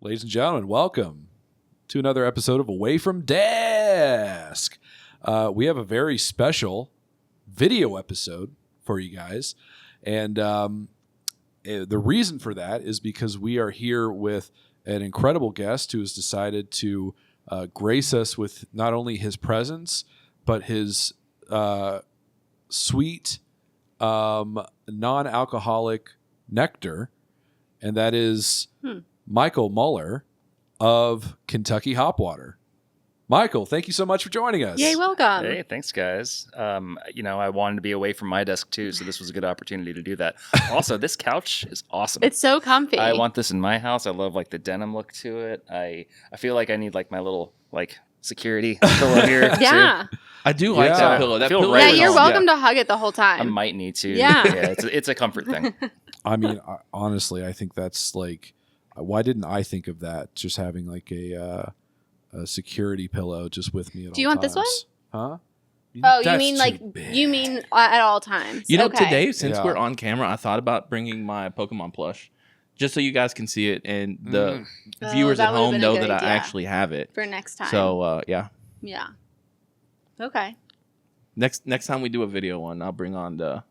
Ladies and gentlemen, welcome to another episode of Away from Desk. We have a very special video episode for you guys. And the reason for that is because we are here with an incredible guest who has decided to grace us with not only his presence, but his sweet, non-alcoholic nectar. And that is Michael Moeller of Kentucky Hop Water. Michael, thank you so much for joining us. Yay, welcome. Hey, thanks, guys. I wanted to be away from my desk, too, so this was a good opportunity to do that. Also, this couch is awesome. It's so comfy. I want this in my house. I love, the denim look to it. I feel like I need, my little, security pillow here, yeah. too. I do like that pillow. That pillow. Yeah, you're welcome to hug it the whole time. I might need to. Yeah. It's a comfort thing. I mean, honestly, I think that's why didn't I think of that? Just having a security pillow just with me at all times. Do you want this one? Huh? Oh, you That's mean too big. you mean at all times? You know, Okay. today, since Yeah. we're on camera, I thought about bringing my Pokemon plush just so you guys can see it and the viewers that at would've home been a know good that idea. I actually have it. For next time. So, yeah. Yeah. Okay. Next time we do a video one, I'll bring on the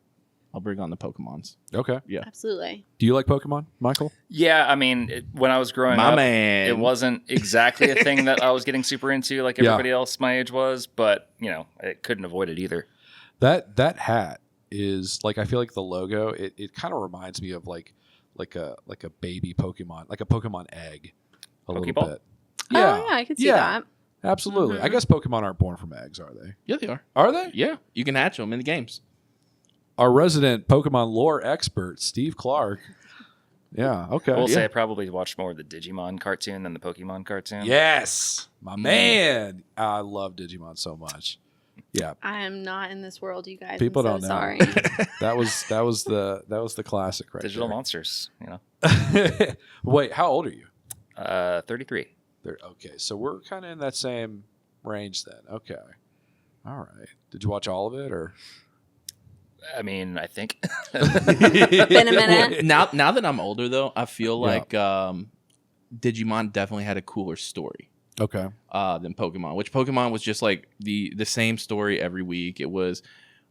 Pokemons. Okay. Yeah. Absolutely. Do you like Pokemon, Michael? Yeah, I mean, when I was growing My up, man. it wasn't exactly a thing that I was getting super into like everybody else my age was, but, I couldn't avoid it either. That hat is I feel like the logo, it kind of reminds me of like a baby Pokemon, like a Pokemon egg a little Pokeball? bit. Oh, yeah, I could see that. Absolutely. I guess Pokemon aren't born from eggs, are they? Yeah, they are. Are they? Yeah. You can hatch them in the games. Our resident Pokemon lore expert, Steve Clark. Yeah, okay. I will say I probably watched more of the Digimon cartoon than the Pokemon cartoon. Yes, my man. I love Digimon so much. Yeah, I am not in this world, you guys. People I'm so don't know. sorry. that was the classic right Digital there. monsters, Wait, how old are you? 33. Okay, so we're kind of in that same range then. Okay, all right. Did you watch all of it or? I mean, I think. Been a minute. Now that I'm older, though, I feel like Digimon definitely had a cooler story. Okay. Than Pokemon, which Pokemon was just like the same story every week. It was,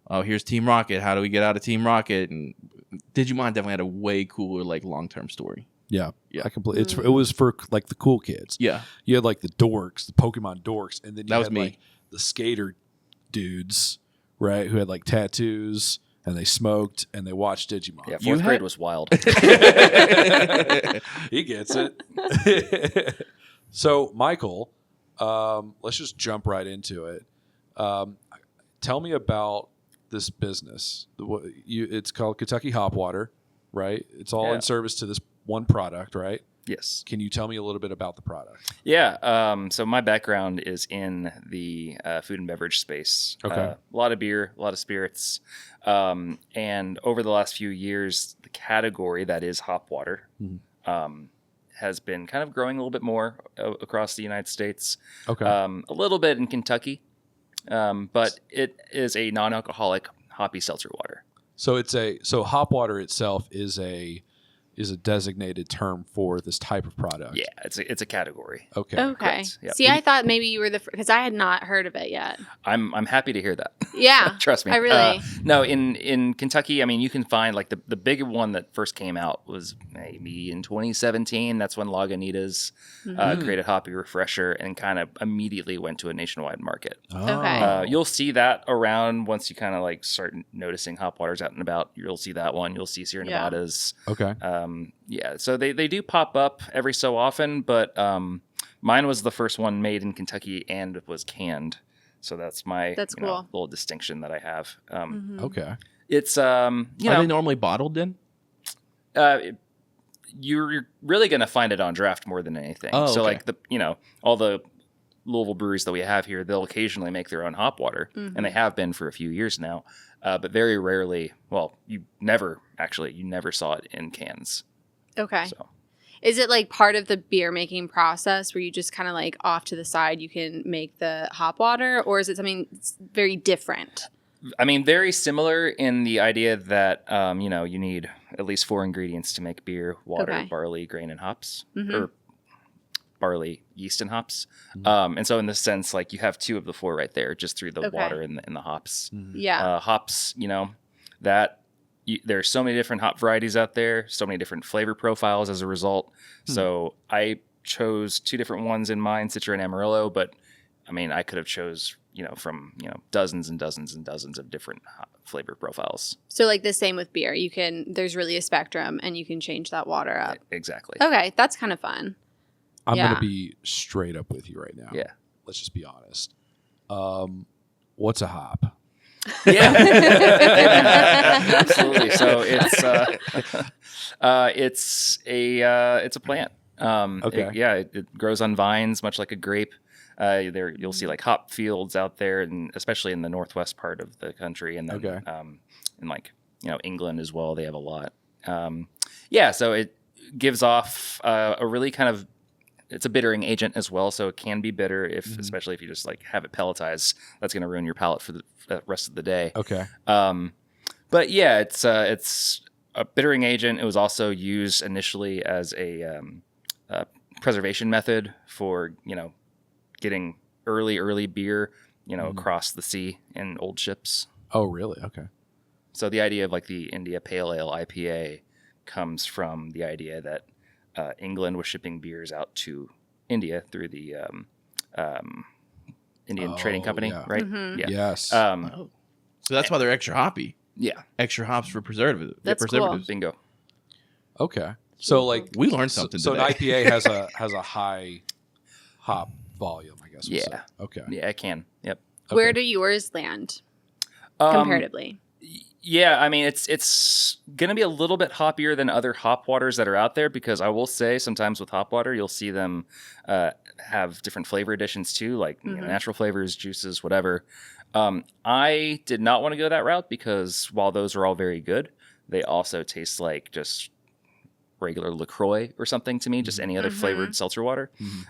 oh, here's Team Rocket. How do we get out of Team Rocket? And Digimon definitely had a way cooler long-term story. Yeah. Yeah. I completely. It was for the cool kids. Yeah. You had the dorks, the Pokemon dorks, and then you That was had me. The skater dudes, right? Who had tattoos and they smoked and they watched Digimon. Yeah, You fourth grade had- was wild. He gets it. So, Michael, let's just jump right into it. Tell me about this business. It's called Kentucky Hop Water, right? It's all Yeah. in service to this one product, right? Yes. Can you tell me a little bit about the product? Yeah. So my background is in the food and beverage space. Okay. A lot of beer, a lot of spirits. And over the last few years, the category that is hop water has been kind of growing a little bit more across the United States. Okay. A little bit in Kentucky. But it is a non-alcoholic hoppy seltzer water. So hop water itself is a designated term for this type of product. Yeah, it's a category. Okay. Okay. Correct. Yep. See, I thought maybe you were because I had not heard of it yet. I'm happy to hear that. Yeah. Trust me. I really. No, in Kentucky, I mean, you can find the big one that first came out was maybe in 2017. That's when Lagunitas created Hoppy Refresher and kind of immediately went to a nationwide market. Oh. Okay. You'll see that around once you kind of start noticing hop waters out and about. You'll see that one. You'll see Sierra Yeah. Nevadas. Okay. Yeah, so they do pop up every so often, but mine was the first one made in Kentucky and was canned. So that's my cool. little distinction that I have. Okay. It's Are they normally bottled then? you're really going to find it on draft more than anything. Oh, so okay. all the Louisville breweries that we have here, they'll occasionally make their own hop water, and they have been for a few years now. But very rarely, you never saw it in cans. Okay. So. Is it part of the beer making process where you just kind of off to the side you can make the hop water, or is it something very different? I mean, very similar in the idea that, you need at least 4 ingredients to make beer: water, Okay. barley, grain, and hops. Mhm. Or barley, yeast, and hops. Mhm. And so in this sense, like you have 2 of the 4 right there, just through the Okay. water and the hops. Mhm. Yeah. Hops, there's so many different hop varieties out there, so many different flavor profiles as a result. So I chose 2 different ones in mind, Citra and Amarillo, but I mean, I could have chose, from, dozens and dozens and dozens of different flavor profiles. So like the same with beer. There's really a spectrum and you can change that water up. Exactly. Okay. That's kind of fun. I'm Yeah. going to be straight up with you right now. Yeah. Let's just be honest. What's a hop? Yeah, absolutely. So it's a plant. Okay. It grows on vines, much like a grape. There you'll see like hop fields out there, and especially in the northwest part of the country, and then Okay. in like England as well, they have a lot. So it gives off a really kind of. It's a bittering agent as well, so it can be bitter especially if you just like have it pelletized. That's going to ruin your palate for the rest of the day. Okay. But yeah, it's a bittering agent. It was also used initially as a preservation method for getting early beer across the sea in old ships. Oh, really? Okay. So the idea of like the India Pale Ale IPA comes from the idea that England was shipping beers out to India through the Indian Trading Company, yeah. right? Mhm. Yeah. Yes. So that's why they're extra hoppy. Yeah. Extra hops for preservatives. That's preservatives. Bingo. Okay. So like We learned something So today. an IPA has a high hop volume, I guess. we'll Yeah. say. Okay. Yeah, I can. Yep. Okay. Where do yours land Um, comparatively? Yeah, I mean it's going to be a little bit hoppier than other hop waters that are out there, because I will say sometimes with hop water you'll see them have different flavor additions too, like natural flavors, juices, whatever. I did not want to go that route because while those are all very good, they also taste like just regular LaCroix or something to me, just any other flavored seltzer water.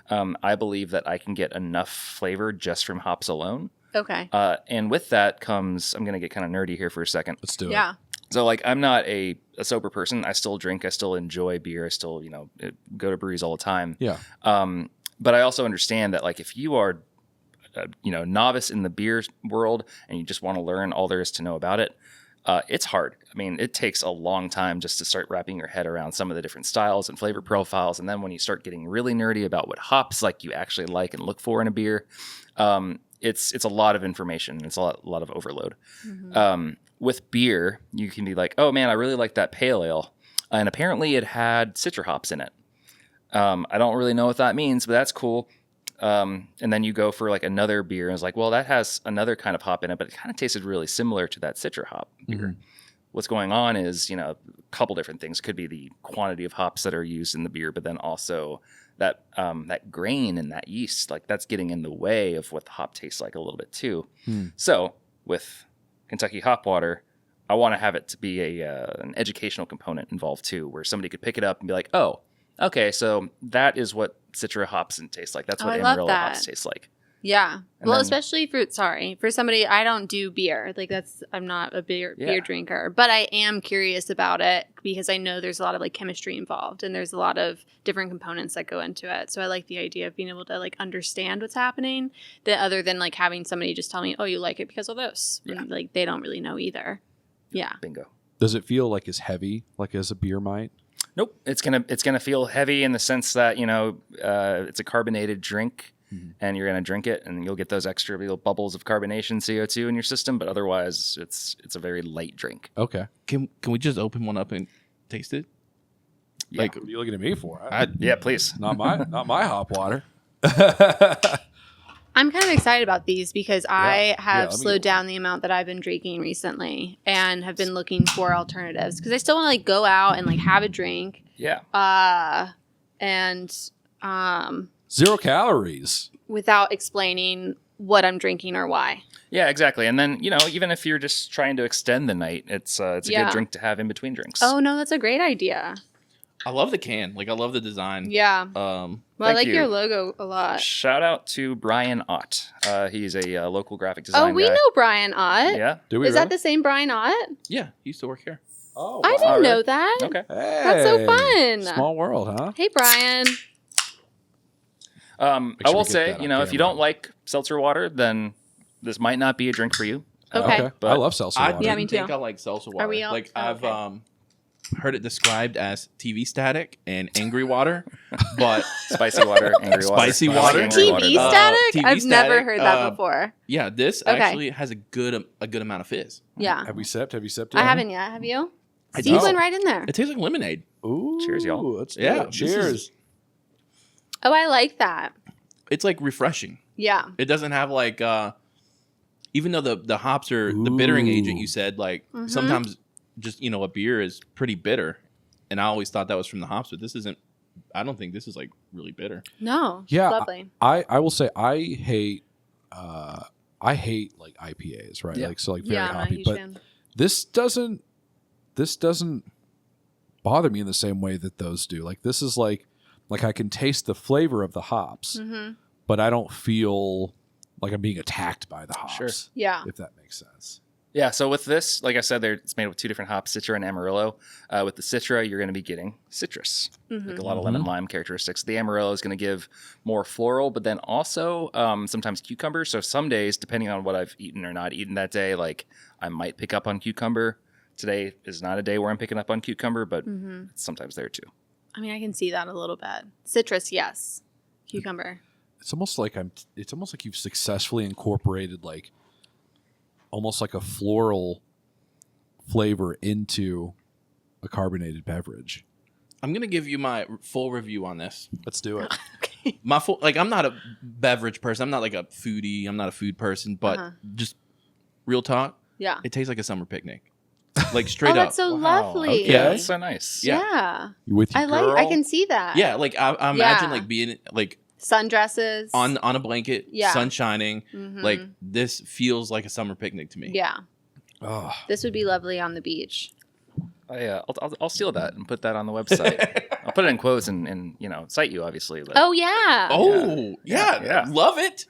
I believe that I can get enough flavor just from hops alone. Okay. And with that comes, I'm going to get kind of nerdy here for a second. Let's do it. Yeah. So like, I'm not a sober person. I still drink. I still enjoy beer. I still, go to breweries all the time. Yeah. But I also understand that like, if you are, novice in the beer world and you just want to learn all there is to know about it, it's hard. I mean, it takes a long time just to start wrapping your head around some of the different styles and flavor profiles. And then when you start getting really nerdy about what hops like you actually like and look for in a beer, it's a lot of information. It's a lot of overload. With beer, you can be like, oh man, I really like that pale ale. And apparently it had citra hops in it. I don't really know what that means, but that's cool. And then you go for like another beer and it's like, well, that has another kind of hop in it, but it kind of tasted really similar to that citra hop beer. What's going on is, a couple different things. Could be the quantity of hops that are used in the beer, but then also that grain and that yeast, like that's getting in the way of what the hop tastes like a little bit too. So with Kentucky hop water, I want to have it to be an educational component involved too, where somebody could pick it up and be like, oh, okay, so that is what citra hops taste like. That's what I love Amarillo that. hops taste like. Yeah. And Well, then- especially for somebody, I don't do beer. Like I'm not a beer drinker, but I am curious about it because I know there's a lot of like chemistry involved and there's a lot of different components that go into it. So I like the idea of being able to like understand what's happening, that other than like having somebody just tell me, oh, you like it because of this. Yeah. And, like they don't really know either. Yeah. Bingo. Does it feel like as heavy like as a beer might? Nope. It's gonna feel heavy in the sense that it's a carbonated drink, and you're gonna drink it, and you'll get those extra little bubbles of carbonation, CO2 in your system. But otherwise, it's a very light drink. Okay. Can we just open one up and taste it? Yeah. Like, What are you looking at me for? Yeah, please. Not my hop water. I'm kind of excited about these because I have let me slowed get down the amount that I've been drinking recently and have been looking for alternatives because I still want to like go out and like have a drink. Yeah. And 0 calories. without explaining what I'm drinking or why. Yeah, exactly. And then even if you're just trying to extend the night, it's a Yeah. good drink to have in between drinks. Oh no, that's a great idea. I love the can. Like, I love the design. Yeah. Um, Well, I Thank like you. your logo a lot. Shout out to Brian Ott. He's a local graphic design Oh, we guy. know Brian Ott. Yeah. Do we Is really? that the same Brian Ott? yeah, he used to work here. Oh, I wow. didn't really? know that. Okay. Hey. That's so fun. Small world, huh? Hey, Brian. I sure will we get say, that on if you camera. don't like seltzer water, then this might not be a drink for you. Okay. But I love seltzer I water. Yeah, me didn't too. think I like salsa water. we all- Like oh, I've okay. heard it described as TV static and angry water, but spicy water, angry water. Spicy I like water. angry water, TV though. static? TV I've never static, heard that before. yeah, this Okay. actually has a good amount of fizz. Yeah. Have we sipped? Have you sipped? I yet? haven't yet. Have you? I Steve don't. went right in there. It tastes like lemonade. Ooh, Cheers, y'all. Let's do Yeah, it. this is- Cheers. Oh, I like that. It's like refreshing. Yeah. It doesn't have like even though the hops are the bittering agent you said, like sometimes just a beer is pretty bitter. And I always thought that was from the hops, but this isn't. I don't think this is like really bitter. No. Yeah, Lovely. I will say I hate like IPAs, right? Yeah. Like so like very Yeah, I'm not a hoppy, huge but fan. this doesn't bother me in the same way that those do. Like this is like I can taste the flavor of the hops, Mm-hmm. but I don't feel like I'm being attacked by the hops. Sure. Yeah. If that makes sense. Yeah, so with this, like I said, it's made with two different hops, Citra and Amarillo. With the Citra, you're going to be getting citrus, like a lot of lemon lime characteristics. The Amarillo is going to give more floral, but then also sometimes cucumber. So some days, depending on what I've eaten or not eaten that day, like I might pick up on cucumber. Today is not a day where I'm picking up on cucumber, but it's sometimes there too. I mean, I can see that a little bit. Citrus, yes. Cucumber. It's almost like you've successfully incorporated like almost like a floral flavor into a carbonated beverage. I'm gonna give you my full review on this. Let's do it. Okay. My full I'm not a beverage person. I'm not like a foodie. I'm not a food person. But just real talk, Yeah. it tastes like a summer picnic. Like straight Oh, up. that's so lovely. Okay. Yeah, that's so nice. Yeah. Yeah. You with your girl? I can see that. Yeah, like I imagine Yeah. like being like Sundresses. on a blanket, Yeah. sun shining. Mhm. Like this feels like a summer picnic to me. Yeah. Oh, This would be lovely on the beach. I'll steal that and put that on the website. I'll put it in quotes and cite you, obviously. But Oh, yeah. Oh yeah, Yeah. love it.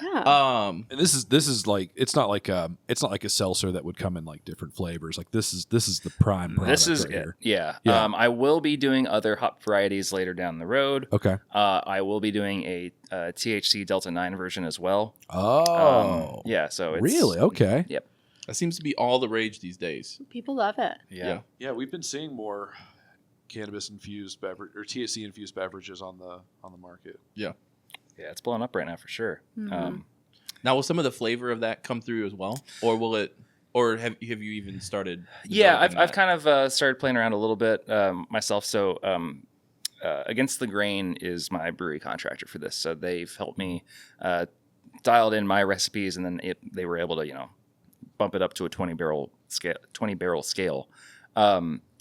Yeah. and this is like it's not like a seltzer that would come in like different flavors. Like this is the prime product. this is right it. here. Yeah. Yeah. I will be doing other hop varieties later down the road. Okay. I will be doing a THC Delta 9 version as well. Oh. Yeah, so it's Really? Okay. Yep. That seems to be all the rage these days. People love it. Yeah. Yeah, we've been seeing more cannabis infused beverage or THC infused beverages on the market. Yeah, it's blowing up right now for sure. Mhm. Now, will some of the flavor of that come through as well, or will it? Or have you even started? Yeah, developing I've that? kind of started playing around a little bit myself. So Against the Grain is my brewery contractor for this. So they've helped me dialed in my recipes, and then they were able to bump it up to a 20 barrel scale.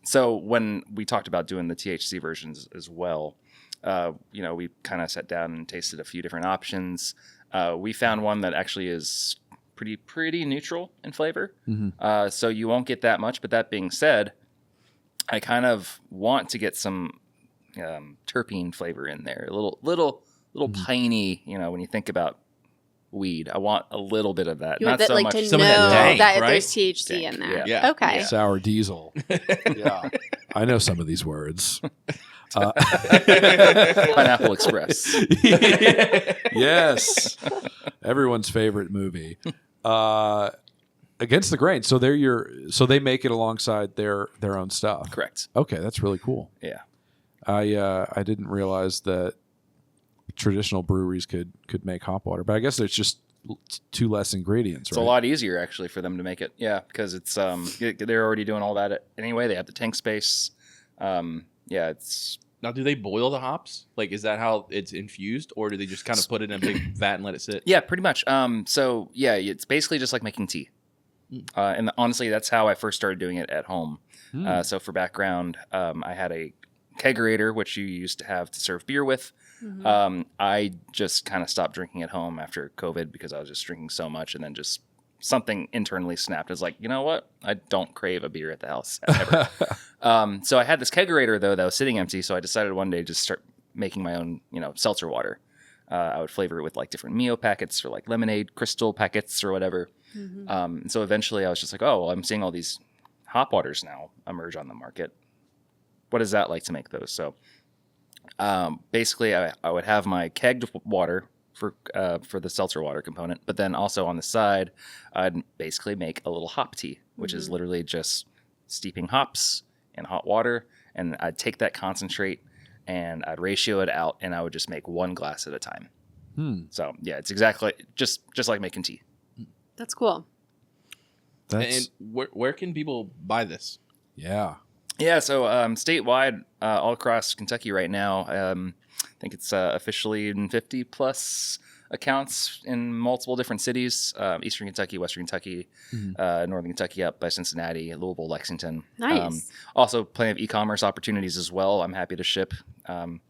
So when we talked about doing the THC versions as well, we kind of sat down and tasted a few different options. We found one that actually is pretty neutral in flavor. Mm-hmm. So you won't get that much. But that being said, I kind of want to get some terpene flavor in there. A little piney, when you think about weed. I want a little bit of that. You Not want that, so like, much. to Some know of that dank, that right? there's THC Dank, in there. yeah. Okay. Yeah. Sour diesel. Yeah. I know some of these words. Pineapple Express. Yes. Everyone's favorite movie. Against the Grain. So they make it alongside their own stuff. Correct. Okay, that's really cool. Yeah. I didn't realize that traditional breweries could make hop water, but I guess there's just two less ingredients, It's right? a lot easier actually for them to make it. Yeah, because it's they're already doing all that anyway. They have the tank space. It's Now, do they boil the hops? Like, is that how it's infused, or do they just kind of put it in a big vat and let it sit? yeah, pretty much. It's basically just like making tea. And honestly, that's how I first started doing it at home. So for background, I had a kegerator, which you used to have to serve beer with. Mm-hmm. I just kind of stopped drinking at home after COVID because I was just drinking so much, and then just something internally snapped. It's like, you know what? I don't crave a beer at the house ever. So I had this kegerator though that was sitting empty. So I decided one day to just start making my own, seltzer water. I would flavor it with like different Mio packets or like lemonade crystal packets or whatever. Mm-hmm. And so eventually I was just like, oh, well, I'm seeing all these hop waters now emerge on the market. What is that like to make those? So basically I would have my kegged water for the seltzer water component, but then also on the side, I'd basically make a little hop tea, which is literally just steeping hops in hot water, and I'd take that concentrate and I'd ratio it out, and I would just make one glass at a time. So yeah, it's exactly just like making tea. That's cool. And where can people buy this? Yeah. Yeah, so statewide, all across Kentucky right now, I think it's officially in 50 plus accounts in multiple different cities: Eastern Kentucky, Western Kentucky, Northern Kentucky, up by Cincinnati, Louisville, Lexington. Nice. Also, plenty of e-commerce opportunities as well. I'm happy to ship, and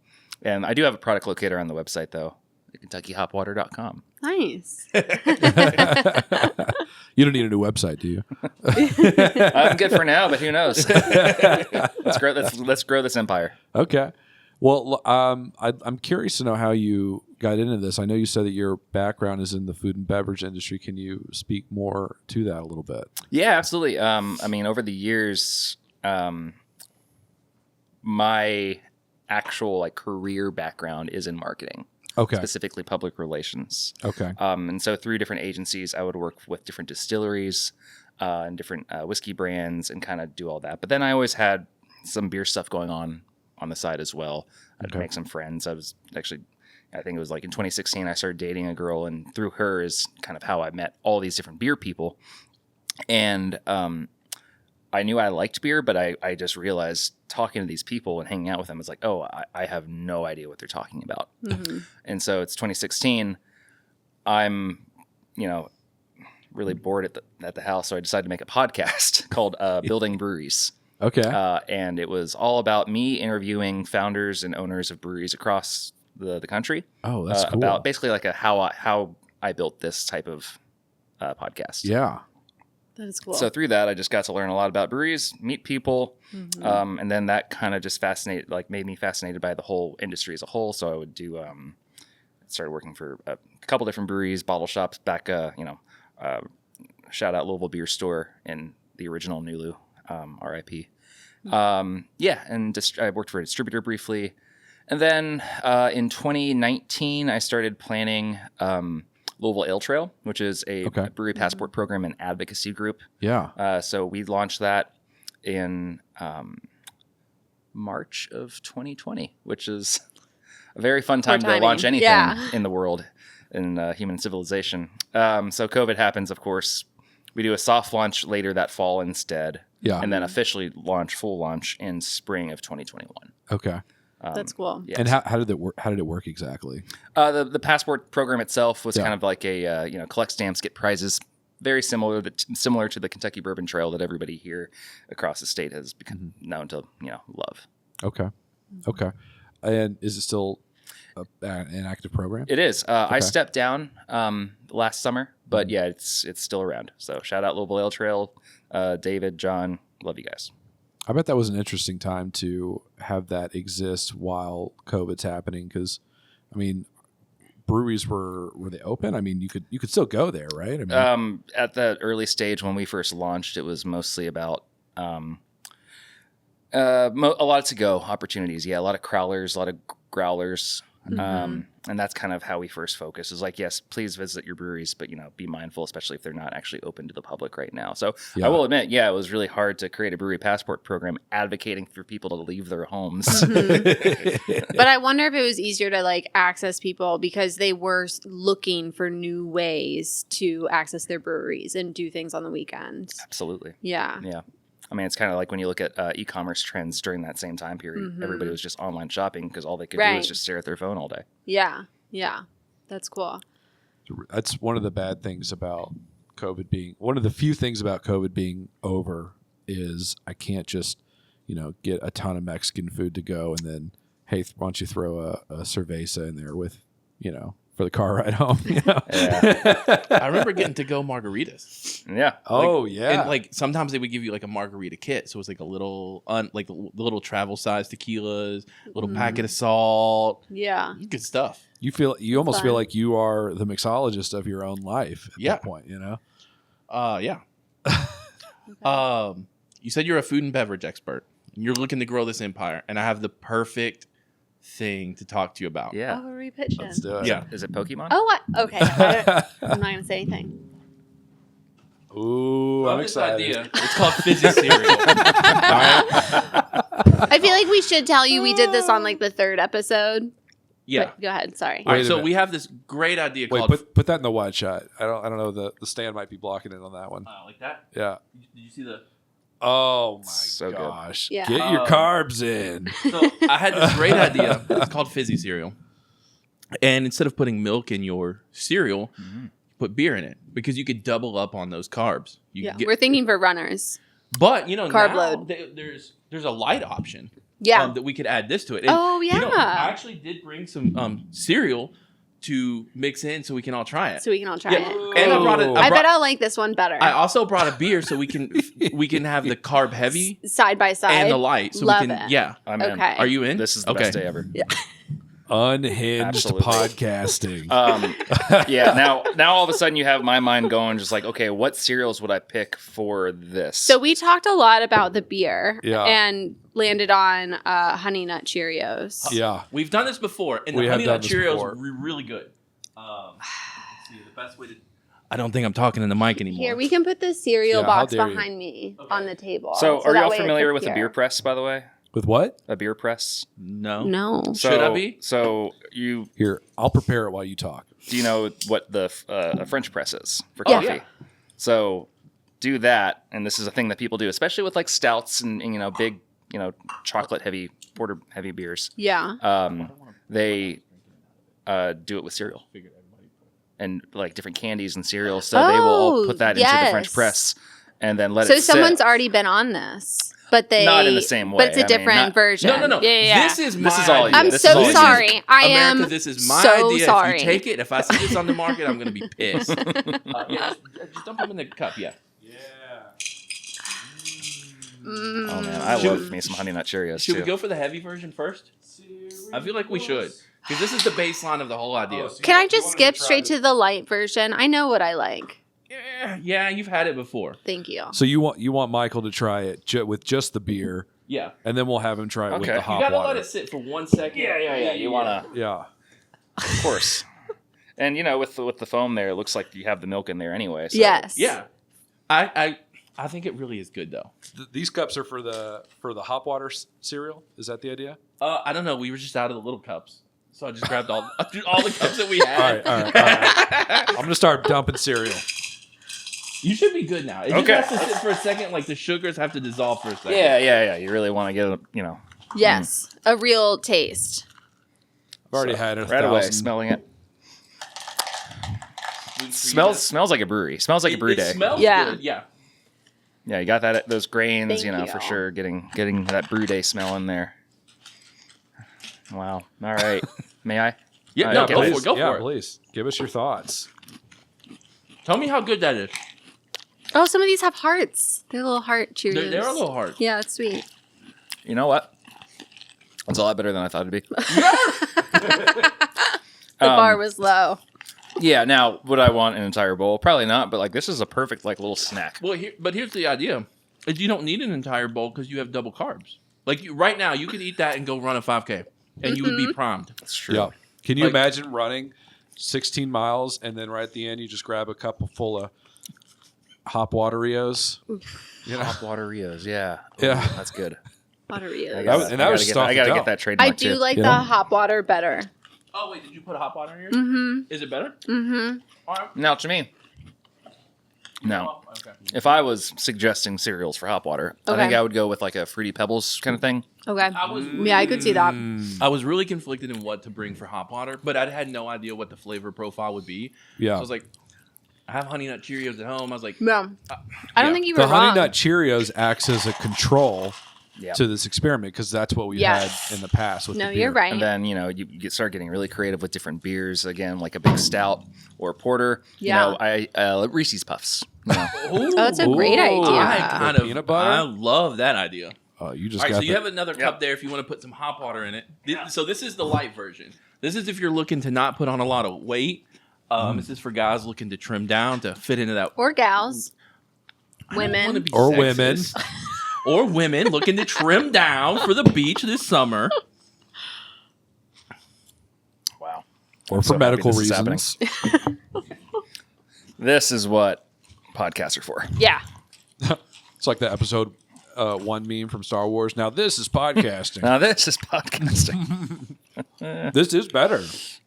I do have a product locator on the website though, KentuckyHopWater.com. Nice. You don't need a new website, do you? I'm good for now, but who knows? Let's grow this empire. Okay. Well, I'm curious to know how you got into this. I know you said that your background is in the food and beverage industry. Can you speak more to that a little bit? Yeah, absolutely. I mean, over the years, my actual career background is in marketing. Okay. Specifically public relations. Okay. And so through different agencies, I would work with different distilleries and different whiskey brands and kind of do all that. But then I always had some beer stuff going on the side as well. I'd make some friends. I think it was in 2016, I started dating a girl, and through her is kind of how I met all these different beer people. And I knew I liked beer, but I just realized talking to these people and hanging out with them is I have no idea what they're talking about. And so it's 2016. I'm, really bored at the house. So I decided to make a podcast called Building Breweries. Okay. And it was all about me interviewing founders and owners of breweries across the country. Oh, that's cool. About basically how I built this type of podcast. Yeah. That is cool. So through that, I just got to learn a lot about breweries, meet people, and then that kind of just made me fascinated by the whole industry as a whole. So I would do, started working for a couple different breweries, bottle shops back, shout out Louisville Beer Store in the original Nulu, RIP. And I worked for a distributor briefly. And then in 2019, I started planning Louisville Ale Trail, which is a brewery passport program and advocacy group. Yeah. So we launched that in March of 2020, which is a very fun time to launch anything in the world in human civilization. So COVID happens, of course. We do a soft launch later that fall instead. Yeah. And then officially full launch in spring of 2021. Okay. That's cool. Yes. And how did it work? How did it work exactly? The passport program itself was kind of like a collect stamps, get prizes, very similar to the Kentucky Bourbon Trail that everybody here across the state has become known to love. Okay. Okay. And is it still an active program? It is. I stepped down last summer, but yeah, it's still around. So shout out Louisville Ale Trail, David, John, love you guys. I bet that was an interesting time to have that exist while COVID's happening, because, I mean, breweries were they open? I mean, you could still go there, right? I mean, at the early stage when we first launched, it was mostly about a lot of to-go opportunities. Yeah, a lot of crowlers, a lot of growlers. And that's kind of how we first focus is yes, please visit your breweries, but be mindful, especially if they're not actually open to the public right now. So I will admit, it was really hard to create a brewery passport program advocating for people to leave their homes. But I wonder if it was easier to access people because they were looking for new ways to access their breweries and do things on the weekends. Absolutely. Yeah. Yeah. I mean, it's kind of like when you look at e-commerce trends during that same time period. Everybody was just online shopping because all they could do was just stare at their phone all day. Yeah. Yeah. That's cool. That's one of the bad things about COVID being – one of the few things about COVID being over is I can't just, get a ton of Mexican food to go and then, hey, why don't you throw a cerveza in there with, for the car ride home. Yeah. I remember getting to go margaritas. Yeah. And sometimes they would give you a margarita kit, so it was a little the little travel size tequilas, little packet of salt. Yeah. Good stuff. You almost feel like you are the mixologist of your own life at that point, Yeah. You said you're a food and beverage expert. You're looking to grow this empire, and I have the perfect thing to talk to you about. Yeah. Oh, what are we pitching? Let's do it. Yeah. Is it Pokemon? Oh, okay. I'm not going to say anything. Ooh, Love I'm this excited. idea. It's called fizzy cereal. All right? I feel like we should tell you we did this on like the 3rd episode. Yeah. But go ahead. Sorry. All Wait right, a so minute. we have this great idea Wait, called put that in the wide shot. I don't know. The stand might be blocking it on that one. like that. Yeah. Did you see the? Oh my So good. gosh. Yeah. Get your carbs in. So I had this great idea. It's called fizzy cereal, and instead of putting milk in your cereal, put beer in it because you could double up on those carbs. You Yeah. could get, We're thinking for runners. but Carb now load. There's a light option. Yeah. That we could add this to it. And, Oh, yeah. I actually did bring some cereal to mix in so we can all try it. So we can all try Yeah. it. And I brought it. I bet I'll like this one better. I also brought a beer so we can have the carb heavy Side by side. and the light. So Love we can it. yeah. I'm in. Okay. Are you in? This is the Okay. best day ever. Unhinged Absolutely. podcasting. Yeah. Now all of a sudden you have my mind going just like, okay, what cereals would I pick for this? So we talked a lot about the beer Yeah. and landed on Honey Nut Cheerios. Yeah. We've done this before, and We the have Honey done Nut this Cheerios before. were really good. Let's see, the best way to. I don't think I'm talking in the mic anymore. Here, we can put the cereal Yeah, how box dare you. behind me Okay. on the table. So are that y'all way it's familiar with a secure. beer press, by the way? With what? A beer press? no. No. Should I be? So you Here, I'll prepare it while you talk. do you know what the a French press is for Yeah. coffee? Yeah. So do that, and this is a thing that people do, especially with like stouts and big chocolate heavy porter heavy beers. Yeah. They do it with cereal and like different candies and cereals. So they will all Oh, put that into the French yes. press and then let So it sit. someone's already been on this, but they Not in the same way. But it's a I mean, different not- version. No. Yeah, yeah. This is my This is all idea. I'm This so is all you. sorry. I America, am this is my so idea. sorry. If you take it, if I see this on the market, I'm going to be pissed. Just dump them in the cup, yeah. Oh man, I Should- love me some Honey Nut Cheerios Should too. we go for the heavy version first? I feel like we should. Because this is the baseline of the whole idea. Can I just skip straight to the light version? I know what I like. Yeah, you've had it before. Thank you. So you want Michael to try it with just the beer, Yeah. and then we'll have him try it with Okay. the You hot You gotta water. let it sit for 1 second. Yeah. You wanna, Yeah. of course. And with the foam there, it looks like you have the milk in there anyway. So. Yes. Yeah. I think it really is good though. These cups are for the hot water cereal. Is that the idea? I don't know. We were just out of the little cups, so I just grabbed all the cups that we had. All right. I'm gonna start dumping cereal. You should be good now. It Okay. just has to sit for a second. Like the sugars have to dissolve for a second. Yeah. You really want to get it, Yes. A real taste. I've already had it. right away, smelling it. Smells like a brewery. Smells like a brew day. It smells Yeah. good. Yeah. Yeah, you got those grains, Thank for you. sure. Getting that brew day smell in there. Wow. All right. May I? Yeah. All No, right, go okay. for it. Go yeah, for it. please give us your thoughts. Tell me how good that is. Oh, some of these have hearts. They're little heart Cheerios. They're a little hard. Yeah, it's sweet. You know what? That's a lot better than I thought it'd be. The bar was low. Yeah. Now, would I want an entire bowl? Probably not. But this is a perfect little snack. Well, here's the idea: is you don't need an entire bowl because you have double carbs. Right now, you could eat that and go run a 5K, and you would be primed. That's true. Yeah. Can you Like- imagine running 16 miles and then right at the end you just grab a cup full of hop waterios? You know? Hot water Rios. Yeah. Yeah. Ooh, that's good. Potteries. That was just off I the gotta dome. get that trademark I do too. like You the know? hot water better. Oh wait, did you put hot water in yours? Mm-hmm. Is it better? Mm-hmm. All right. Now, to me, no. Oh, okay. If I was suggesting cereals for hot water, I think Okay. I would go with a Fruity Pebbles kind of thing. Okay. Mm. Yeah, I could see that. I was really conflicted in what to bring for hot water, but I had no idea what the flavor profile would be. Yeah. So I was like, I have Honey Nut Cheerios at home. I was like, No. I don't yeah. think you were The wrong. Honey Nut Cheerios acts as a control Yeah. to this experiment because that's what we Yes. had in the past with No, the beer. you're right. And then, you start getting really creative with different beers. Again, like a big stout or a porter. Yeah. Reese's Puffs. Oh, that's a great Ooh. idea. I kind of Peanut butter? I love that idea. You just All right, got so you the- have another cup there if you want to put some hot water in it. So this is the light version. This is if you're looking to not put on a lot of weight. This is for guys looking to trim down to fit into that. Or gals. I don't wanna Women. be Or sexist. Or women looking to trim down for the beach this summer. or I'm for so medical happy this is reasons. This is what podcasts are for. Yeah. It's like the episode 1 meme from Star Wars. Now this is podcasting. Now this is podcasting. This is better.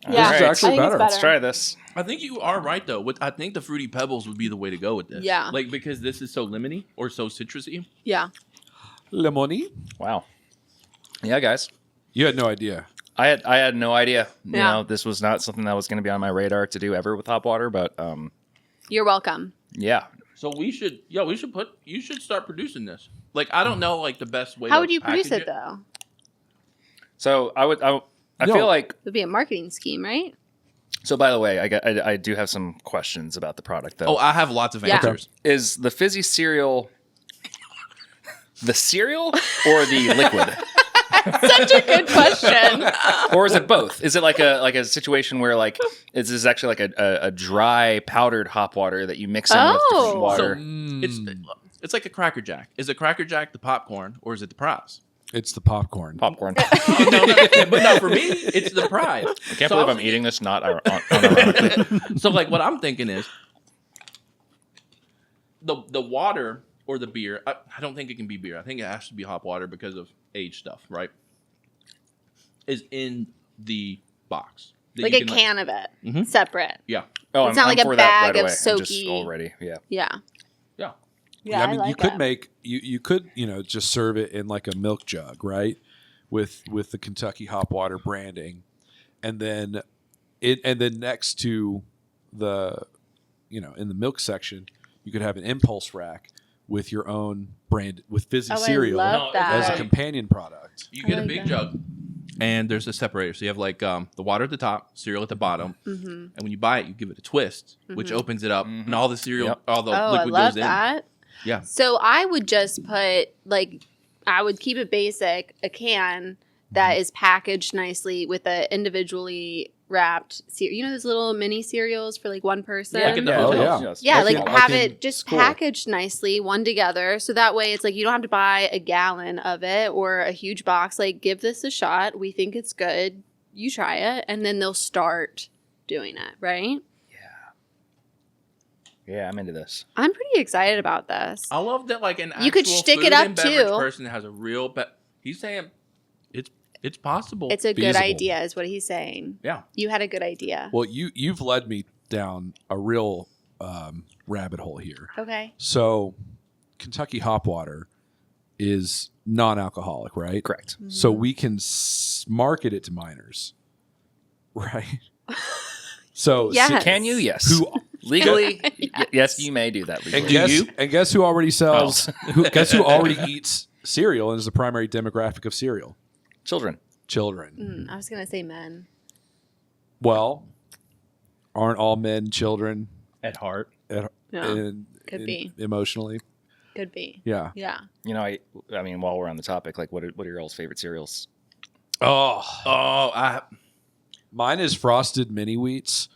Yeah. This is actually I think it's better. better. Let's try this. I think you are right though. I think the Fruity Pebbles would be the way to go with this. Yeah. Like because this is so lemony or so citrusy. Yeah. Lemony? Wow. Yeah, guys. You had no idea. I had no idea. You Yeah. know, this was not something that was going to be on my radar to do ever with hop water, but You're welcome. yeah. So you should start producing this. Like I don't know like the best way. How to would you produce package it though? So I No. feel like, It would be a marketing scheme, right? so by the way, I do have some questions about the product though. Oh, I have lots of Yeah. answers. Is the fizzy cereal the cereal or the liquid? Such a good question. Or is it both? Is it like a situation where like is this actually like a dry powdered hop water that you mix in with Oh. different water? It's like a Cracker Jack. Is a Cracker Jack the popcorn or is it the prize? It's the popcorn. Popcorn. No, but no, for me, it's the prize. I can't believe I'm eating this not unironically. So like what I'm thinking is the water or the beer. I don't think it can be beer. I think it has to be hop water because of age stuff, right? Is in the box. that Like you a can, can of it, Mhm. separate. Yeah. Oh, It's not like a for bag that of right away. I'm just soaky- already. Yeah. Yeah. Yeah. Yeah, I mean, you like could it. make you could just serve it in like a milk jug, right? With the Kentucky hop water branding, and then next to the in the milk section, you could have an impulse rack with your own brand with fizzy Oh, cereal I love that. as a companion product. You I get a like big that. jug, and there's a separator. So you have like the water at the top, cereal at the bottom, and when you buy it, you give it a twist, which opens it up, and all the cereal, Yep. all the Oh, I liquid love goes that. Yeah. So I would just put I would keep it basic, a can that is packaged nicely with a individually wrapped those little mini cereals for like one person. Like in the Yeah, oh, hotels. yeah. Yes. Yeah, I like can- I have can- it just it's cool. packaged nicely, one together. So that way it's like you don't have to buy a gallon of it or a huge box. Like, give this a shot. We think it's good. You try it. And then they'll start doing it, right? Yeah, I'm into this. I'm pretty excited about this. I love that, like an You could actual stick it food up, and beverage too. person that has a real. He's saying it's possible. It's a good Feasible. idea, is what he's saying. Yeah. You had a good idea. Well, you've led me down a real rabbit hole here. Okay. So, Kentucky hop water is non-alcoholic, right? Correct. So we can market it to minors, right? So Yes. Can you? Yes. who Legally, yes, you may do that legally. and guess who already sells? Guess who already eats cereal and is the primary demographic of cereal? Children. Children. I was going to say men. Well, aren't all men children At heart. No. Could be. emotionally? Could be. Yeah. Yeah. You know, I mean, while we're on the topic, like, what are your all's favorite cereals? Oh, mine is frosted mini wheats,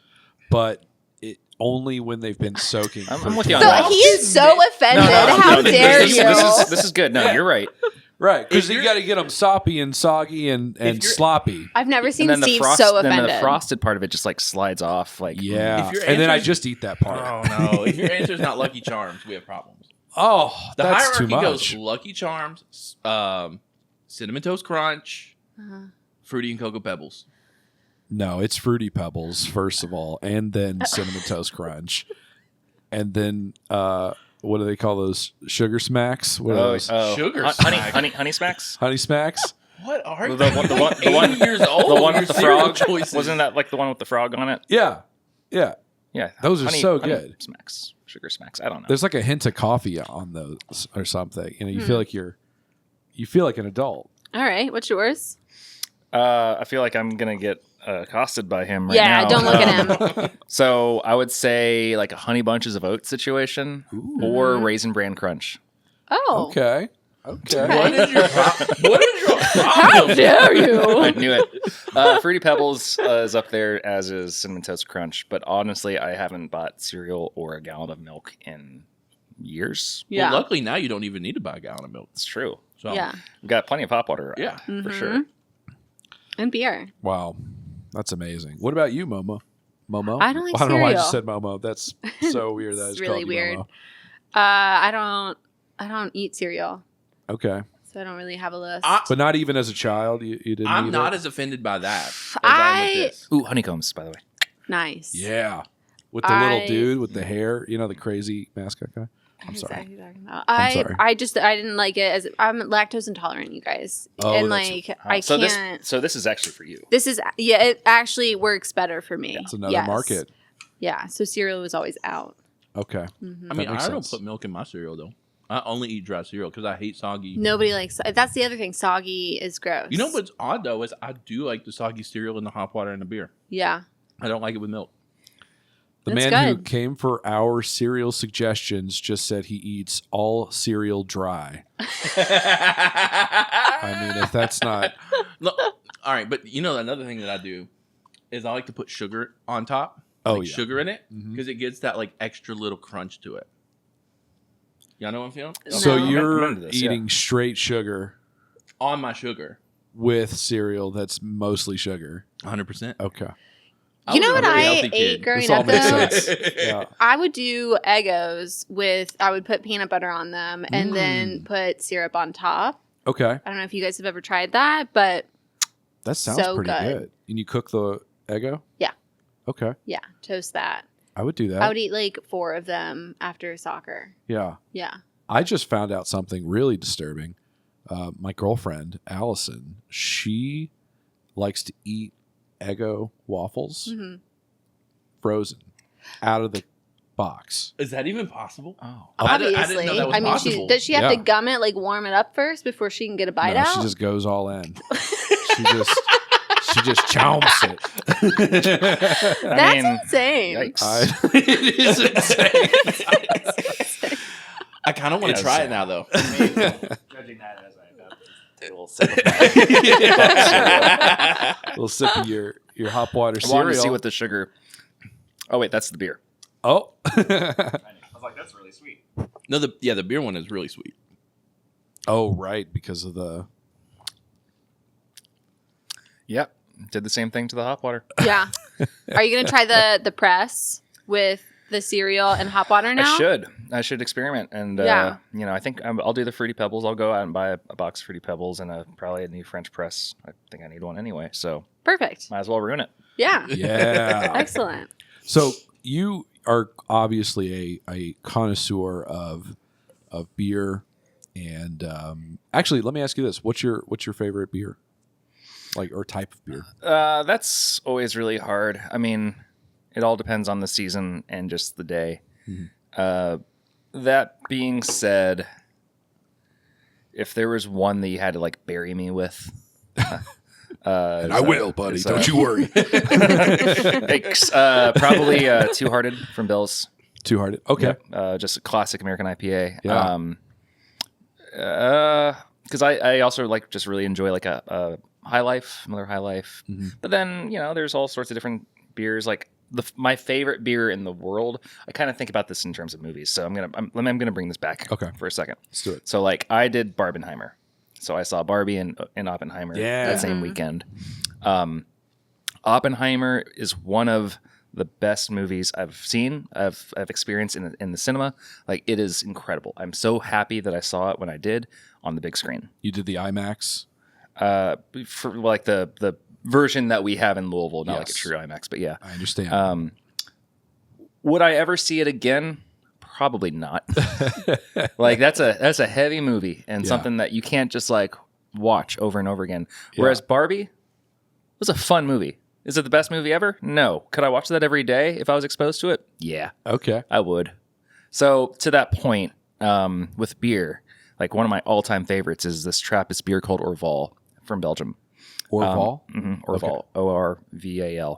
but it only when they've been soaking. I'm with you on So that. he is so offended. How dare this, you? This is good. No, you're right. Right, because If you you're- got to get them soppy and soggy and you're- sloppy. I've never seen And then Steve the so then offended. the frosted part of it just like slides off. Like, Yeah, If your and then I answer's- just eat that part. Oh no! If your answer is not Lucky Charms, we have problems. Oh, The that's too hierarchy much. goes Lucky Charms, Cinnamon Toast Crunch, Fruity and Cocoa Pebbles. No, it's Fruity Pebbles first of all, and then Cinnamon Toast Crunch, and then what do they call those? Sugar Smacks? What are those? Sugar honey smacks. Honey Smacks? What are you? The one 80 years old. the one Your with the cereal frog. choices. Wasn't that like the one with the frog on it? Yeah, yeah. Yeah, Those are so honey good. Smacks, sugar smacks. I don't know. There's like a hint of coffee on those or something. You know, you feel like you feel like an adult. All right. What's yours? I feel like I'm gonna get accosted by him right Yeah, now. don't look at him. So I would say like a honey bunches of oats situation or raisin bran crunch. Oh. Okay. Okay. What is your problem? What is your How problem? dare you? I knew it. Fruity Pebbles is up there, as is Cinnamon Toast Crunch. But honestly, I haven't bought cereal or a gallon of milk in years. Yeah. Well, luckily now you don't even need to buy a gallon of milk. It's true. So Yeah. We've got plenty of hot water. Yeah. for sure. And beer. Wow. That's amazing. What about you, Momo? Momo? I don't like I don't know why I just cereal. said Momo. That's so weird. That I It's just really called you weird. Momo. I don't eat cereal, Okay, so I don't really have a list. but not even as a child, you didn't. I'm eat not it? as offended by that as I am with this. Ooh, honeycombs, by the way. Nice. Yeah, with the little I- dude with the hair. You know, the crazy mascot guy. I'm sorry. Exactly what you're talking about. I'm sorry. I didn't like it as I'm lactose intolerant, you guys, Oh, and that's- like Oh, I so can't. this is actually for you. This is it actually works better for me. It's another Yes. market. Yeah, so cereal was always out. Okay. Mhm. I mean, That makes I don't sense. put milk in my cereal though. I only eat dry cereal because I hate soggy. Nobody likes. That's the other thing. Soggy is gross. You know what's odd though is I do like the soggy cereal in the hot water and the beer. Yeah. I don't like it with milk. The That's man who good. came for our cereal suggestions just said he eats all cereal dry. I mean, if that's not No, all right, but you know another thing that I do is I like to put sugar on top. Oh, like yeah. sugar in it Mhm. because it gets that like extra little crunch to it. Y'all know what I'm feeling? So No. you're I'm into this, yeah. eating straight sugar On my sugar, with cereal that's mostly sugar. 100%. Okay. You know what I ate This growing all up makes though? sense. Yeah. I would do Eggos with. I would put peanut butter on them and then put syrup on top. Okay. I don't know if you guys have ever tried that, but That sounds So pretty good. good. And you cook the Eggo? Yeah. Okay. yeah, toast that. I would do that. I would eat like 4 of them after soccer. Yeah. Yeah. I just found out something really disturbing. My girlfriend, Allison, she likes to eat Eggo waffles hmm frozen out of the box. Is that even possible? Oh. I Obviously, didn't know that was mean, possible. does she have to Yeah. gum it, like warm it up first before she can get a bite No, out? she just goes all in. she just chomps it. That's mean, insane. Yikes. It is insane. I kind of want to Yeah, try so- it now, though. Judging that as I will sip Little sip of your hot water I wanted to see cereal. what the sugar. Oh wait, that's the beer. Oh. I was like, that's really sweet. No, the beer one is really sweet. Oh, right, because of the Yep, did the same thing to the hot water. Yeah. Are you gonna try the press with the cereal and hot water now? I should experiment, and Yeah. I think I'll do the Fruity Pebbles. I'll go out and buy a box of Fruity Pebbles and probably a new French press. I think I need one anyway, so Perfect. might as well ruin it. Yeah. Yeah. Excellent. So you are obviously a connoisseur of beer, and actually, let me ask you this: what's your favorite beer, like, or type of beer? That's always really hard. I mean, it all depends on the season and just the day. Mhm. That being said, if there was one that you had to like bury me with, And I will, buddy. Don't you worry. It's, probably Two Hearted from Bill's. Too hard. Okay. Yep. Just a classic American IPA. Yeah. Because I also like just really enjoy like a High Life, Miller High Life. Mhm. But then there's all sorts of different beers. Like my favorite beer in the world. I kind of think about this in terms of movies. So I'm gonna bring this back. Okay. For a second. Let's do it. So like I did Barbenheimer. So I saw Barbie and Oppenheimer Yeah. that same Mhm. weekend. Oppenheimer is one of the best movies I've seen, I've experienced in the cinema. Like, it is incredible. I'm so happy that I saw it when I did on the big screen. You did the IMAX. For like the version that we have in Louisville, not like a Yes. true IMAX, but yeah. I understand. Would I ever see it again? Probably not. Like, that's a heavy movie and Yeah. something that you can't just like watch over and over again. Yeah. Whereas Barbie was a fun movie. Is it the best movie ever? No. Could I watch that every day if I was exposed to it? Yeah, Okay. I would. So to that point, with beer, like one of my all-time favorites is this Trappist beer called Orval from Belgium. Orval. Orval, Orval.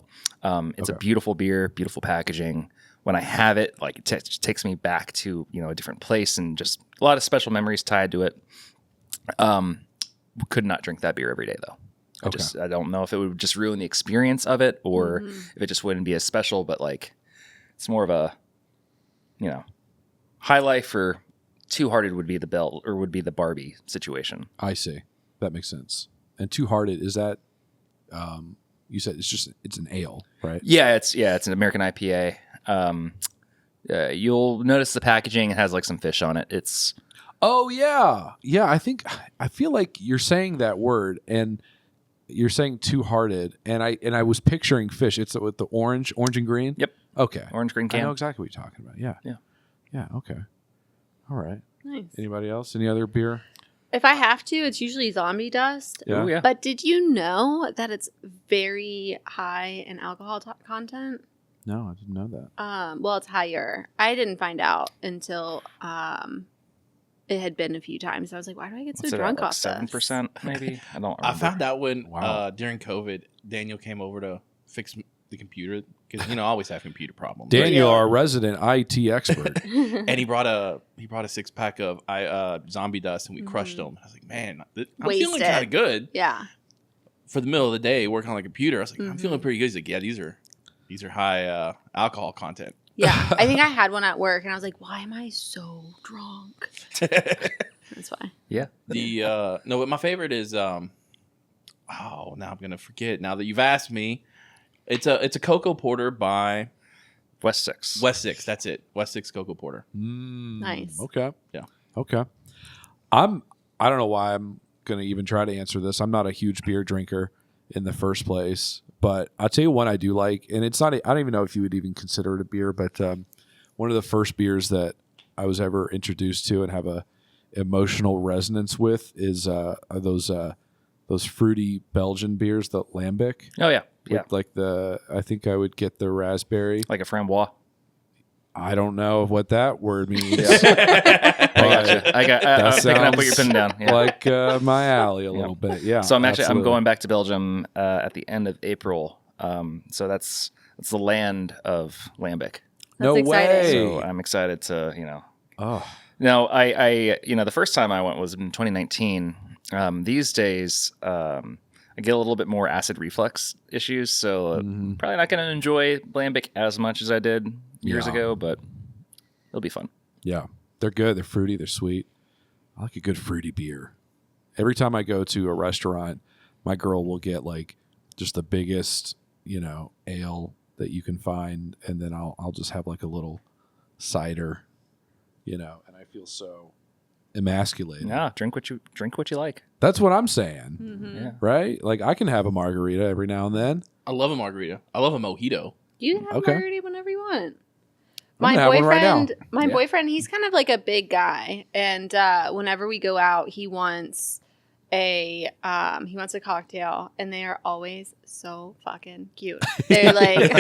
It's a Okay. beautiful beer, beautiful packaging. When I have it, like it takes me back to a different place and just a lot of special memories tied to it. Could not drink that beer every day though. Okay. I don't know if it would just ruin the experience of it or Mhm. if it just wouldn't be as special. But like, it's more of a High Life or Two Hearted would be the Barbie situation. I see. That makes sense. And Two Hearted, is that You said it's an ale, right? Yeah, it's an American IPA. You'll notice the packaging. It has like some fish on it. It's Oh yeah. I feel like you're saying that word and you're saying Two-Hearted, and I was picturing fish. It's with the orange and green. Yep. Okay. orange green I can. know exactly what you're talking about. Yeah. Yeah. Yeah. Okay. All right. Nice. Anybody else? Any other beer? If I have to, it's usually zombie dust. Yeah. Ooh, yeah. But did you know that it's very high in alcohol content? No, I didn't know that. Well, it's higher. I didn't find out until it had been a few times. I was like, why do I get so What's it drunk at, like off 7%, maybe? I don't remember. I found out when Wow. during COVID, Daniel came over to fix the computer because I always have computer problems. Daniel, Yeah. our resident IT expert. And he brought a 6-pack of zombie dust, and we crushed them. I was like, man, I'm feeling Wasted. kind of good Yeah. for the middle of the day working on the computer. I was like, I'm feeling pretty good. He's like, yeah, these are high alcohol content. Yeah. I think I had one at work and I was like, why am I so drunk? That's why. Yeah. No, but my favorite is now I'm gonna forget. Now that you've asked me, it's a cocoa porter by West 6. West 6. That's it. West 6 cocoa porter. Nice. Okay. Yeah. Okay. I don't know why I'm going to even try to answer this. I'm not a huge beer drinker in the first place, but I'll tell you one I do like, and it's not, I don't even know if you would even consider it a beer, but one of the first beers that I was ever introduced to and have a emotional resonance with is those fruity Belgian beers, the Lambic. Oh, yeah. Yeah. With like I think I would get the raspberry. Like a framboise. I don't know what that word means. I got I'm picking up what you're putting down. Yeah. Like my alley a little bit. Yeah. So I'm absolutely. going back to Belgium at the end of April. So that's the land of Lambic. No That's exciting. way. So I'm excited to, Oh, Now, I the first time I went was in 2019. These days, I get a little bit more acid reflux issues, so probably not going to enjoy Lambic as much as I did years Yeah. ago, but it'll be fun. yeah. They're good. They're fruity. They're sweet. I like a good fruity beer. Every time I go to a restaurant, my girl will get like just the biggest, ale that you can find, and then I'll just have like a little cider, and I feel so emasculated. Yeah, drink what you like. That's what I'm saying, Mm-hmm. Yeah. right? Like I can have a margarita every now and then. I love a margarita. I love a mojito. You can have Okay. margarita whenever you want. I'm gonna have one right now. My Yeah. boyfriend, he's kind of like a big guy, and whenever we go out, he wants a cocktail, and they are always so fucking cute. They're like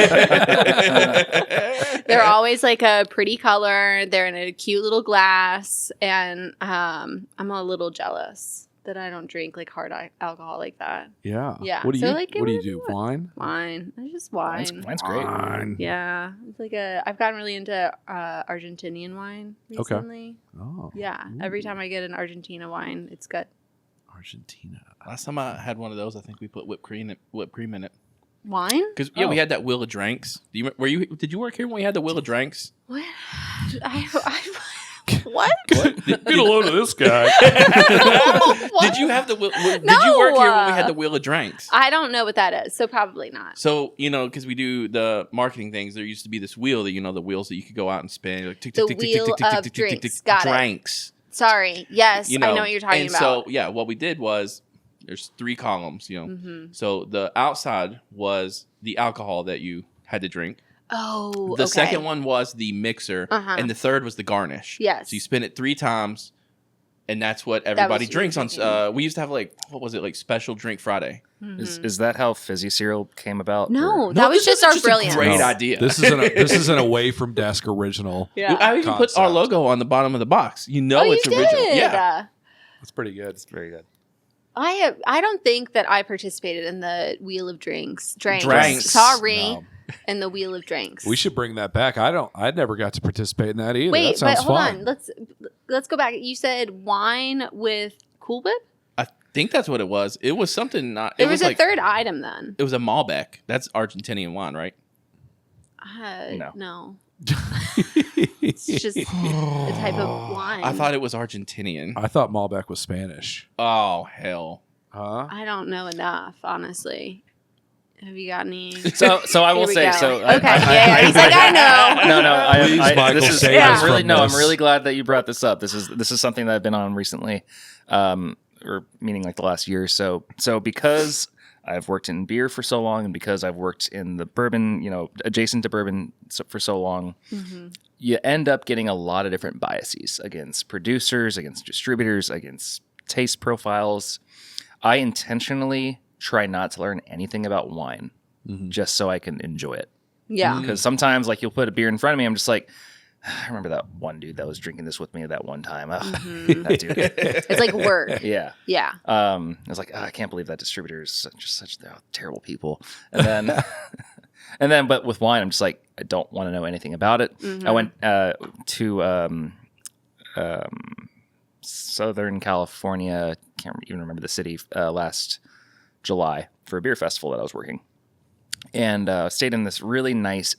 they're always like a pretty color. They're in a cute little glass, and I'm a little jealous that I don't drink like hard alcohol like that. Yeah. Yeah. What do So, you like, What do you whatever do? you Wine? Wine, I just wine. Mine's great. Wine. Yeah, it's like I've gotten really into Argentinian wine Okay. recently. Oh. Yeah, every time I get an Argentina wine, it's good. Argentina. Last time I had one of those, I think we put whipped cream in it. Wine? Because Oh. we had that Wheel of Drinks. Did you work here when we had the Wheel of Drinks? What? What? Get a load of this guy. What? Did you have the Did you work here when we had the Wheel of Drinks? I don't know what that is, so probably not. So, because we do the marketing things, there used to be this wheel that, the wheels that you could go out and spin. Like, tick, The tick, tick, tick, wheel tick, tick, of tick, tick, tick, drinks. tick, Got it. drinks. Sorry. Yes, I know what you're talking and about. So, yeah, what we did was there's 3 columns, Mm-hmm. So the outside was the alcohol that you had to drink. Oh, The okay. second one was the mixer, Uh-huh. and the third was the garnish. Yes. So you spin it 3 times, and that's what everybody you drinks were on. drinking. We used to have special drink Friday. Is that how fizzy cereal came about? No, or- that was this just is our brilliance. A great No, idea. This is an away from desk original. Yeah. I even put our Concept. logo on the bottom of the box. Oh, It's you original. did? Yeah. That's pretty good. It's very good. I don't think that I participated in the Wheel of Drinks. Drinks. Sorry. No. In the Wheel of Drinks. We should bring that back. I never got to participate in that either. Wait, that sounds but hold fun. on. Let's go back. You said wine with Cool Whip? I think that's what it was. It was something not. There was a like, third item then. It was a Malbec. That's Argentinian wine, right? No. It's just a type of wine. I thought it was Argentinian. I thought Malbec was Spanish. Oh hell! Huh? I don't know enough, honestly. Have you got any? So I will Here we say, go. so Okay, he's like, I know. No, Please, Michael, this is, save us I'm really, from no, I'm this. really glad that you brought this up. This is something that I've been on recently, or meaning like the last year or so. So because I've worked in beer for so long, and because I've worked in the bourbon, adjacent to bourbon for so long, you end up getting a lot of different biases against producers, against distributors, against taste profiles. I intentionally try not to learn anything about wine just so I can enjoy it. Yeah. Because sometimes, like, you'll put a beer in front of me, I'm just like, I remember that one dude that was drinking this with me that one time. That dude. It's like work. Yeah. Yeah. I was like, I can't believe that distributor is such terrible people. And then, but with wine, I'm just like, I don't want to know anything about it. I went to Southern California, can't even remember the city, last July for a beer festival that I was working. And stayed in this really nice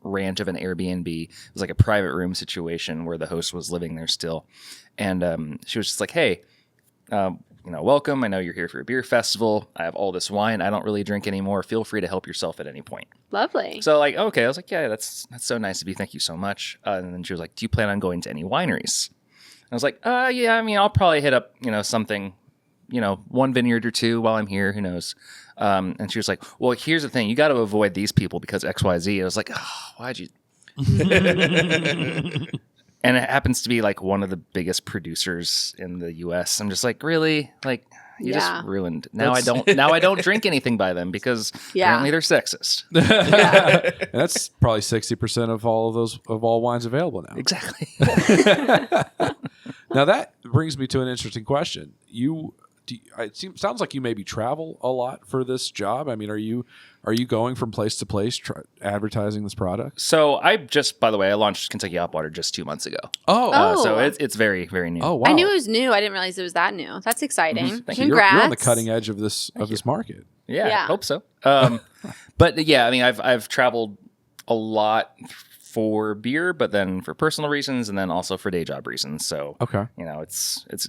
ranch of an Airbnb. It was like a private room situation where the host was living there still. And she was just like, hey, welcome. I know you're here for a beer festival. I have all this wine. I don't really drink anymore. Feel free to help yourself at any point. Lovely. So like, okay. I was like, yeah, that's so nice of you. Thank you so much. And then she was like, do you plan on going to any wineries? And I was like, yeah, I mean, I'll probably hit up, something, one vineyard or two while I'm here. Who knows? And she was like, well, here's the thing. You got to avoid these people because XYZ. I was like, oh, why'd you? And it happens to be like one of the biggest producers in the US. I'm just like, really? Like, you just ruined. Now I don't drink anything by them because apparently they're sexist. And that's probably 60% of all wines available now. Exactly. Now that brings me to an interesting question. Sounds like you maybe travel a lot for this job. I mean, are you going from place to place advertising this product? So by the way, I launched Kentucky Hop Water just 2 months ago. So it's very, very new. Oh, wow. I knew it was new. I didn't realize it was that new. That's exciting. Thank you. Congrats. You're on the cutting edge of this market. Yeah, Yeah. I hope so. But yeah, I mean, I've traveled a lot for beer, but then for personal reasons, and then also for day job reasons. So Okay. It's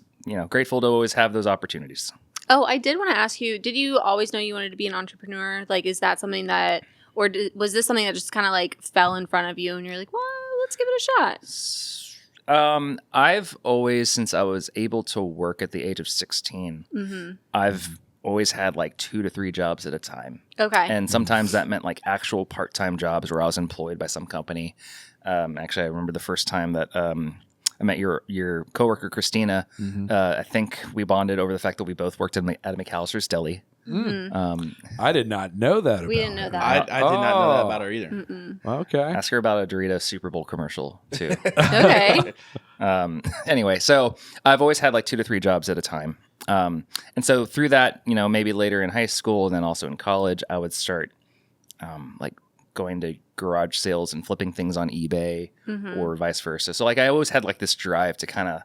grateful to always have those opportunities. Oh, I did want to ask you, did you always know you wanted to be an entrepreneur? Like, is that something that, or was this something that just kind of like fell in front of you and you're like, well, let's give it a shot? I've always, since I was able to work at the age of 16, I've always had like 2 to 3 jobs at a time. Okay. And sometimes that meant like actual part-time jobs where I was employed by some company. Actually, I remember the first time that I met your coworker, Christina. I think we bonded over the fact that we both worked at a McAllister's Deli. I did not know that. We didn't know that. I did not know that about her either. Okay. Ask her about a Doritos Super Bowl commercial too. Okay. Anyway, so I've always had like 2 to 3 jobs at a time. And so through that, maybe later in high school and then also in college, I would start like going to garage sales and flipping things on eBay or vice versa. So like I always had like this drive to kind of,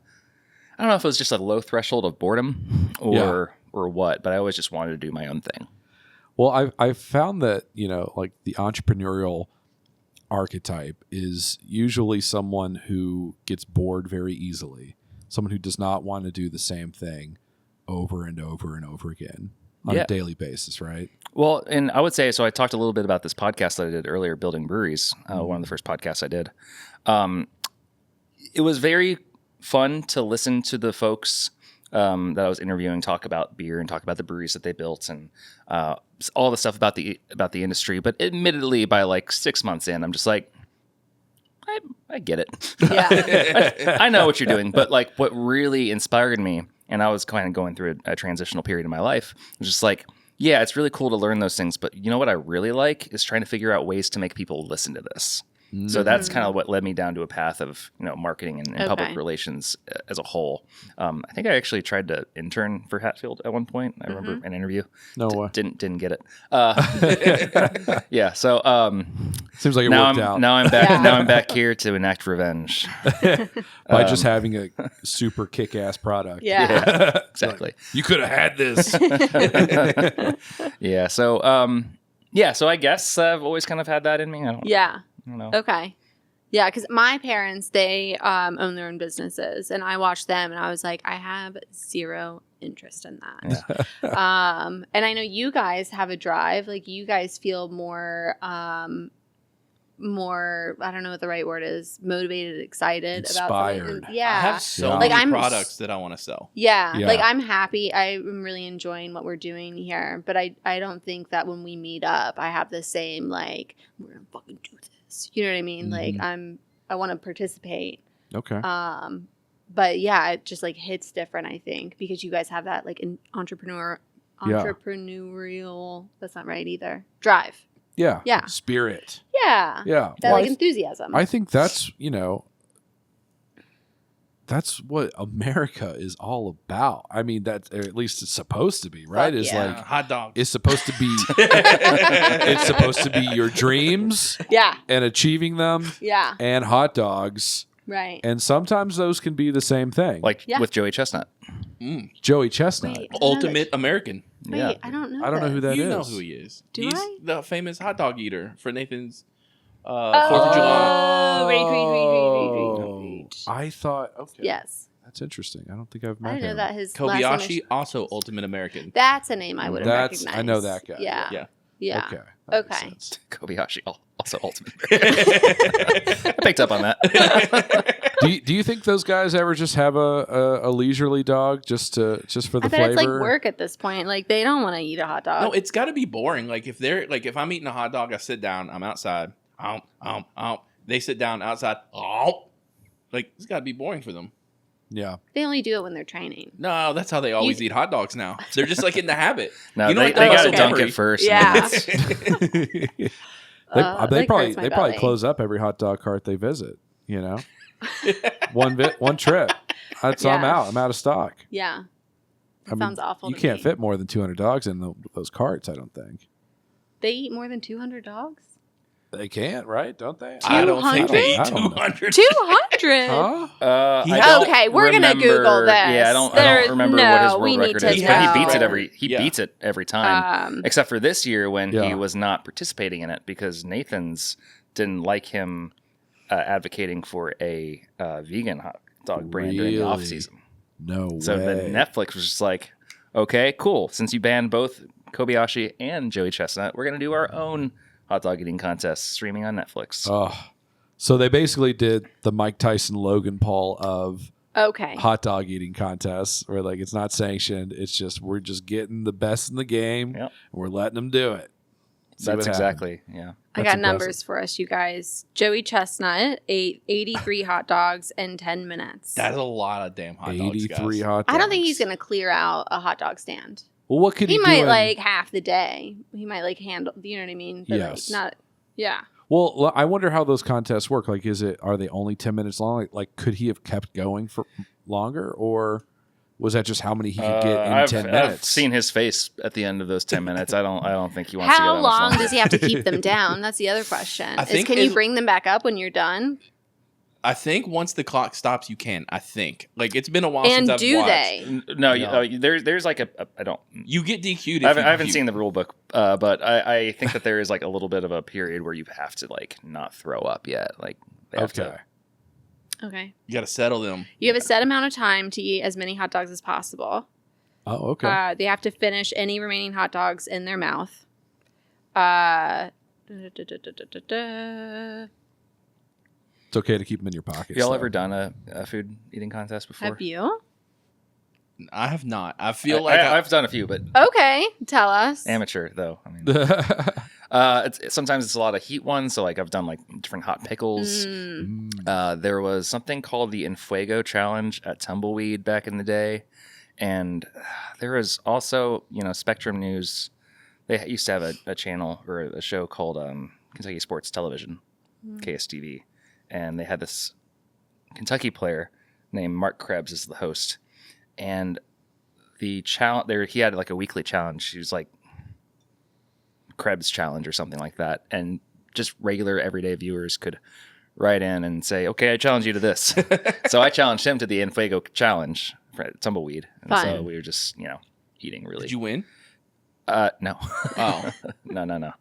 I don't know if it was just a low threshold of boredom or what, but I always just wanted to do my own thing. Well, I've found that, like the entrepreneurial archetype is usually someone who gets bored very easily, someone who does not want to do the same thing over and over and over again on a daily basis, right? Well, and I would say, so I talked a little bit about this podcast that I did earlier, Building Breweries, one of the first podcasts I did. It was very fun to listen to the folks that I was interviewing talk about beer and talk about the breweries that they built and all the stuff about the industry. But admittedly, by like 6 months in, I'm just like, I get it. Yeah. I know what you're doing. But like what really inspired me, and I was kind of going through a transitional period in my life, was just like, yeah, it's really cool to learn those things. But you know what I really like is trying to figure out ways to make people listen to this. So that's kind of what led me down to a path of marketing and public relations as a whole. I think I actually tried to intern for Hatfield at one point. I remember an interview. No way. Didn't get it. Yeah. So seems like it worked out. Now I'm back. Yeah. Now I'm back here to enact revenge by just having a super kick-ass product. Yeah. Exactly. Like, you could have had this. Yeah. So so I guess I've always kind of had that in me. I don't know. Okay. Yeah, because my parents, they own their own businesses, and I watched them, and I was like, I have zero interest in that. And I know you guys have a drive. Like you guys feel more, I don't know what the right word is, motivated, excited Inspired. about something. I Yeah. have so Like, many I'm products that I want to sell. Yeah. Yeah. Like I'm happy. I'm really enjoying what we're doing here. But I don't think that when we meet up, I have the same, like, we're going to fucking do this. You know what I mean? Like I want to participate. Okay. But yeah, it just like hits different, I think, because you guys have that like entrepreneurial, that's not right either. Drive. Yeah. Yeah. Spirit. Yeah. Yeah. That Well, like enthusiasm. I think that's, that's what America is all about. I mean, or at least it's supposed to be, right? Fuck It's yeah. like Hot dogs. it's supposed to be it's supposed to be your dreams Yeah. and achieving them Yeah. and hot dogs. Right. And sometimes those can be the same thing. Like Yeah. with Joey Chestnut. Joey Chestnut. Wait, I don't know Ultimate American. Wait, Yeah. I don't know. I don't know who that You is. know who he is. Do He's I? the famous hot dog eater for Nathan's 4th Oh. of July. Right. I thought, okay. Yes. That's interesting. I don't think I've met I didn't know him. that his last name Kobayashi, is- also Ultimate American. That's a name I would have That's- recognized. I know that guy. Yeah. Yeah. Yeah. Okay. That makes Okay. sense. Kobayashi, also ultimate. I picked up on that. Do you think those guys ever just have a leisurely dog just for the I bet flavor? it's like work at this point. Like they don't want to eat a hot dog. No, it's got to be boring. Like if I'm eating a hot dog, I sit down. I'm outside. They sit down outside. Like it's got to be boring for them. Yeah. They only do it when they're training. No, that's how they always eat hot dogs now. They're just like in the habit. No, You know they what? got to Muscle dunk memory. it first. Yeah. they That probably hurts my probably belly. close up every hot dog cart they visit. You know, one trip. I'm Yeah. out. I'm out of stock. Yeah. That I mean, sounds awful. You to can't me. fit more than 200 dogs in those carts. I don't think They eat more than 200 dogs? they can't. Right? Don't they? I don't think they eat I don't know. 200. 200? Huh? I He- don't Okay, we're gonna remember- Google this. Yeah, I don't remember No, what his we world need record to is, but know. he beats it Yeah. beats it every time. Except for this year when Yeah. he was not participating in it because Nathan's didn't like him advocating for a vegan hot dog brand during the off Really? season. No So way. then Netflix was just like, okay, cool. Since you banned both Kobayashi and Joey Chestnut, we're going to do our own hot dog eating contest streaming on Netflix. Oh, so they basically did the Mike Tyson Logan Paul of Okay. hot dog eating contests, where like it's not sanctioned. It's just we're just getting the best in the game. Yep. And we're letting them do it. See That's what exactly, yeah. I That's got numbers for us, you guys. Joey Chestnut ate 83 hot dogs in 10 minutes. That's a lot of damn hot happens. dogs, 83 guys. hot dogs. I don't think he's going to clear out a hot dog stand. Well, what could he, He do might in- like half the day. He might like handle, you know what I mean? But Yes. like not, yeah. Well, I wonder how those contests work. Like, are they only 10 minutes long? Like, could he have kept going for longer, or was that just how many he could get in 10 minutes? I've seen his face at the end of those 10 minutes. I don't think he wants to go How that much long longer. does he have to keep them down? That's the other question. I think Can you as- bring them back up when you're done? I think once the clock stops, you can. I think. Like it's been a while And since I've do watched. they? No, No. there's like I don't. You get DQ'd. I haven't seen the rule book, but I think that there is like a little bit of a period where you have to like not throw up yet. Like they have Okay. Okay. You got to settle them. You have a set amount of time to eat as many hot dogs as possible. Oh, okay. They have to finish any remaining hot dogs in their mouth. It's okay to keep them in your pockets. Have y'all though. ever done a food eating contest before? Have you? I have not. I feel like I've done a few, but Okay. Tell us. amateur though. I mean, sometimes it's a lot of heat ones. So like I've done like different hot pickles. Mm. There was something called the Enfuego Challenge at Tumbleweed back in the day, and there was also Spectrum News. They used to have a channel or a show called Kentucky Sports Television, KSTV, and they had this Kentucky player named Mark Krebs as the host, and the challenge there he had like a weekly challenge. He was like Krebs Challenge or something like that, and just regular everyday viewers could write in and say, okay, I challenge you to this. So I challenged him to the Enfuego Challenge for Tumbleweed. And Fun. so we were just, eating really. Did you win? No. Oh, No.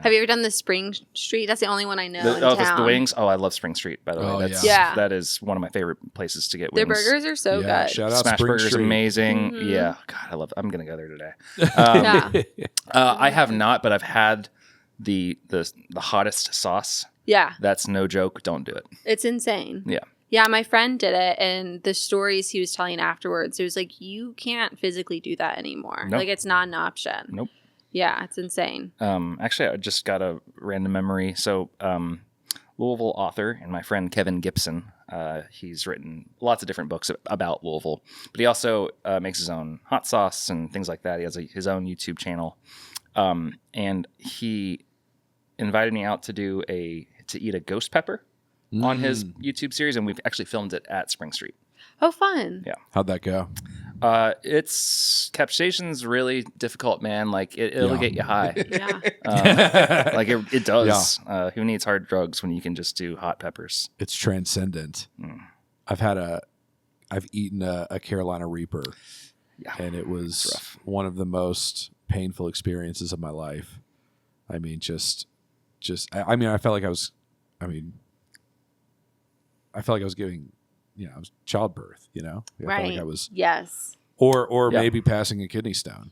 Have you ever done the Spring Street? That's the only one I know in the town. wings. Oh, I love Spring Street, by the Oh, way. yeah. That is one of my favorite places to get Their wings. burgers are so Yeah, good. shout out Smash Spring Burger's Street. amazing. Mhm. Yeah. God, I'm going to go there today. Yeah. I have not, but I've had the hottest sauce. Yeah. That's no joke. Don't do it. It's insane. Yeah. Yeah, my friend did it, and the stories he was telling afterwards, it was like, you can't physically do that anymore. Nope. Like, it's not an option. Nope. Yeah, it's insane. Actually, I just got a random memory. So, Louisville author and my friend Kevin Gibson, he's written lots of different books about Louisville, but he also makes his own hot sauce and things like that. He has his own YouTube channel, and he invited me out to eat a ghost pepper on his YouTube series, and we've actually filmed it at Spring Street. Oh, fun. Yeah. How'd that go? It's capsation's really difficult, man. Like it'll get you high. Yeah. Like it does. Yeah. Who needs hard drugs when you can just do hot peppers? It's transcendent. I've eaten a Carolina Reaper, and it was one of the most painful experiences of my life. I mean, I felt like I was giving, I was childbirth, I Right. felt like I was, Yes. or maybe passing a kidney stone.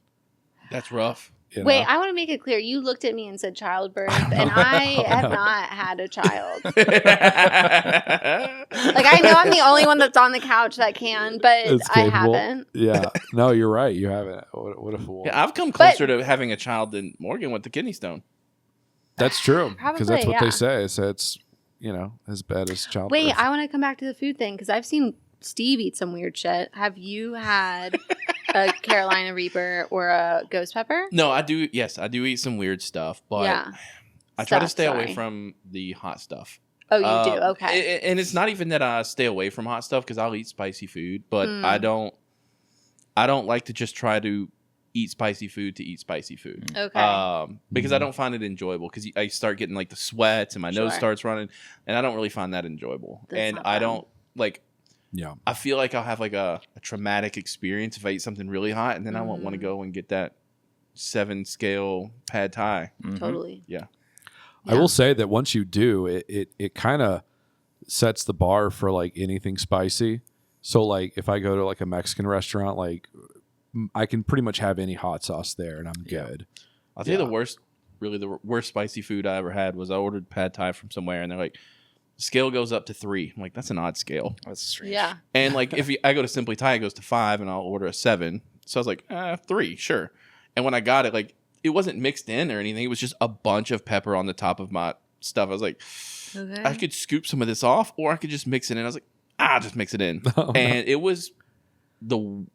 That's rough. Wait, I want to make it clear. You looked at me and said childbirth, and I have not had a child. Like, I know I'm the only one that's on the couch that can, but It's I capable. haven't. Yeah. No, you're right. You haven't. What a fool. Yeah, I've come closer to having a child than Morgan with the kidney stone. That's true. Because that's Probably, what they yeah. say. So it's, as bad as childbirth. Wait, I want to come back to the food thing because I've seen Steve eat some weird shit. Have you had a Carolina Reaper or a ghost pepper? No, I do. Yes, I do eat some weird stuff, but Yeah. I try to Stuff, stay away sorry. from the hot stuff. Oh, you do? Okay. And it's not even that I stay away from hot stuff because I'll eat spicy food, but Mm. I don't like to just try to eat spicy food to eat spicy food. Okay. Because I don't find it enjoyable because I start getting like the sweats and my nose Sure. starts running, and I don't really find that enjoyable. That's and not I fun. don't like. Yeah. I feel like I'll have like a traumatic experience if I eat something really hot, and then I won't want to go and get that 7 scale pad thai. Totally. Yeah. I will say that once you do, it kind of sets the bar for like anything spicy. So like if I go to like a Mexican restaurant, like I can pretty much have any hot sauce there and I'm good. I'll tell you the worst spicy food I ever had was I ordered pad thai from somewhere, and they're like, the scale goes up to 3. I'm like, that's an odd scale. That's strange. Yeah. And like I go to Simply Thai, it goes to 5, and I'll order a 7. So I was like, 3, sure. And when I got it, like it wasn't mixed in or anything. It was just a bunch of pepper on the top of my stuff. I was like, Okay. I could scoop some of this off, or I could just mix it in. I was like, just mix it in. Oh, And it was the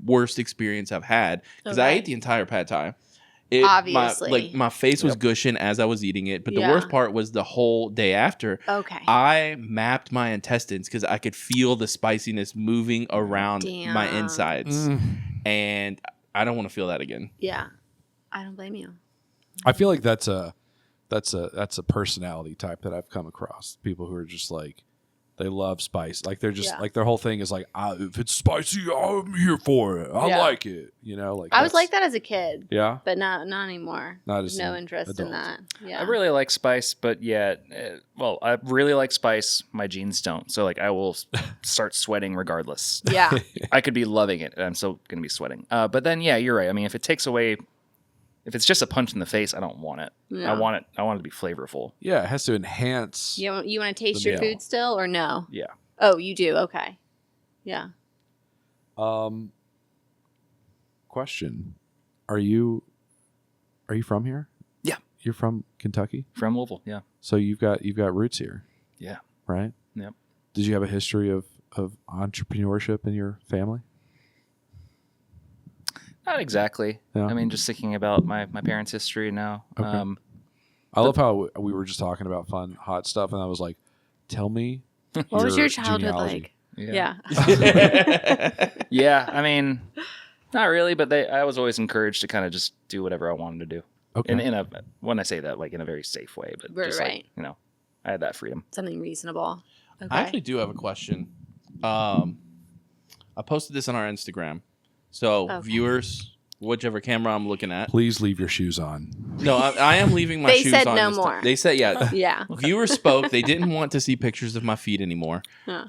worst experience I've had because I Okay. ate the entire pad thai. Obviously. My face was gushing as I was eating it, but the Yeah. worst part was the whole day after. Okay. I mapped my intestines because I could feel the spiciness moving around my Damn. insides, and I don't want to feel that again. Yeah. I don't blame you. I feel like that's a personality type that I've come across. People who are just like, they love spice. Like they're just like their whole thing is like, if it's spicy, I'm here for it. I Yeah. like it. Like I was that's- like that as a kid, Yeah. but not anymore. Not as no an interest in adult. that. Yeah. I really like spice, but I really like spice. My genes don't. So like I will start sweating regardless. Yeah. I could be loving it, and I'm still going to be sweating. But then, yeah, you're right. I mean, if it's just a punch in the face, I don't want it. No. I want it to be flavorful. Yeah, it has to enhance. You want to taste The your meal. food still or no? Yeah. Oh, you do. Okay. Yeah. Question: Are you from here? Yeah. You're from Kentucky, From Louisville, yeah. so you've got roots here, Yeah. right? Yep. Did you have a history of entrepreneurship in your family? Not exactly. Yeah. I mean, just thinking about my parents' history now. Okay. I love how we were just talking about fun, hot stuff, and I was like, "Tell me, What was your childhood genealogy." like? Yeah. Yeah. Yeah, I mean, not really, but I was always encouraged to kind of just do whatever I wanted to do. Okay. When I say that, like in a very safe way, but Right, just right. like, I had that freedom. Something reasonable. Okay. I actually do have a question. I posted this on our Instagram. So Okay. viewers, whichever camera I'm looking at. Please leave your shoes on. No, I am leaving my They shoes said on. no this more. time. They said, yeah. Yeah. Viewers spoke. They didn't want to see pictures of my feet anymore. Huh.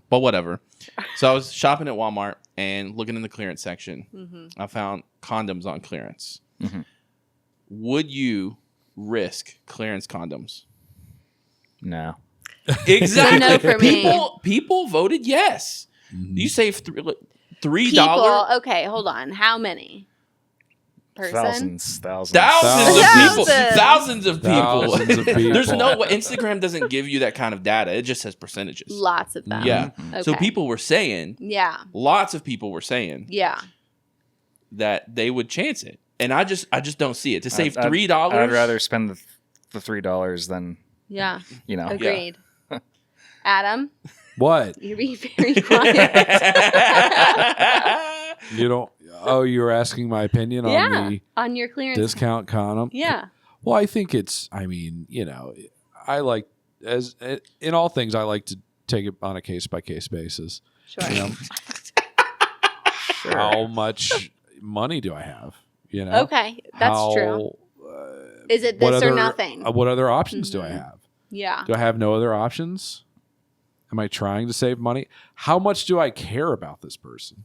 But whatever. So I was shopping at Walmart and looking in the clearance section. Mm-hmm. I found condoms on clearance. Mm-hmm. Would you risk clearance condoms? No. Exactly. No for me. People voted yes. Mhm. You save $3. People. Okay, hold on. How many? Person? Thousands. Thousands of Thousands. people. Thousands of people. There's no way. Instagram doesn't give you that kind of data. It just says percentages. Lots of them. Yeah. Okay. So people were saying, Yeah. lots of people were saying Yeah. that they would chance it, and I just don't see it. To save I'd- $3, I'd rather spend the $3 than Yeah. Yeah. Agreed. Adam, What? you're being very quiet. You don't. Oh, you were asking my opinion on Yeah. the On your clearance. discount condom. Yeah. Well, I think it's. I mean, I like as in all things, I like to take it on a case by case basis. Sure. You know, Sure. how much money do I have? You know. Okay. That's true. Is it what this or other- nothing? What other options do I Mhm. have? Yeah. Do I have no other options? Am I trying to save money? How much do I care about this person?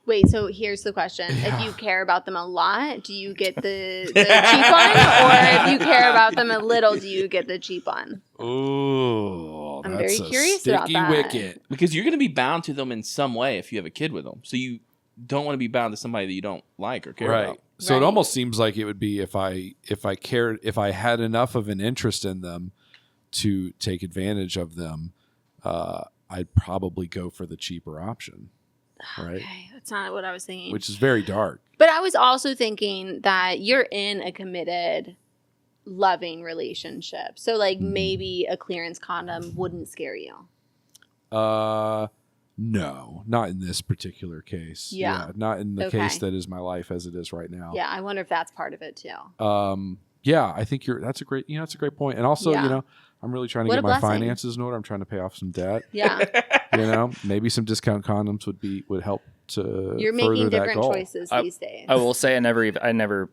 Wait, so here's the question. Yeah. If you care about them a lot, do you get the cheap one? Or if you care about them a little, do you get the cheap one? Oh, I'm that's very a curious about sticky that. wicket. because you're going to be bound to them in some way if you have a kid with them. So you don't want to be bound to somebody that you don't like or care Right. about. So it Right. almost seems like it would be if I cared, if I had enough of an interest in them to take advantage of them, I'd probably go for the cheaper option, right? Okay, that's not what I was thinking. Which is very dark. But I was also thinking that you're in a committed, loving relationship. So, like, maybe a clearance condom wouldn't scare you. No, not in this particular case. Yeah. Not in the Okay. case that is my life as it is right now. Yeah, I wonder if that's part of it too. Yeah, I think that's a great point. And also, Yeah. I'm really trying to What get a my blessing. finances in order. I'm trying to pay off some debt. Yeah, Maybe some discount condoms would help to you're further making that different goal. choices these days. I will say I never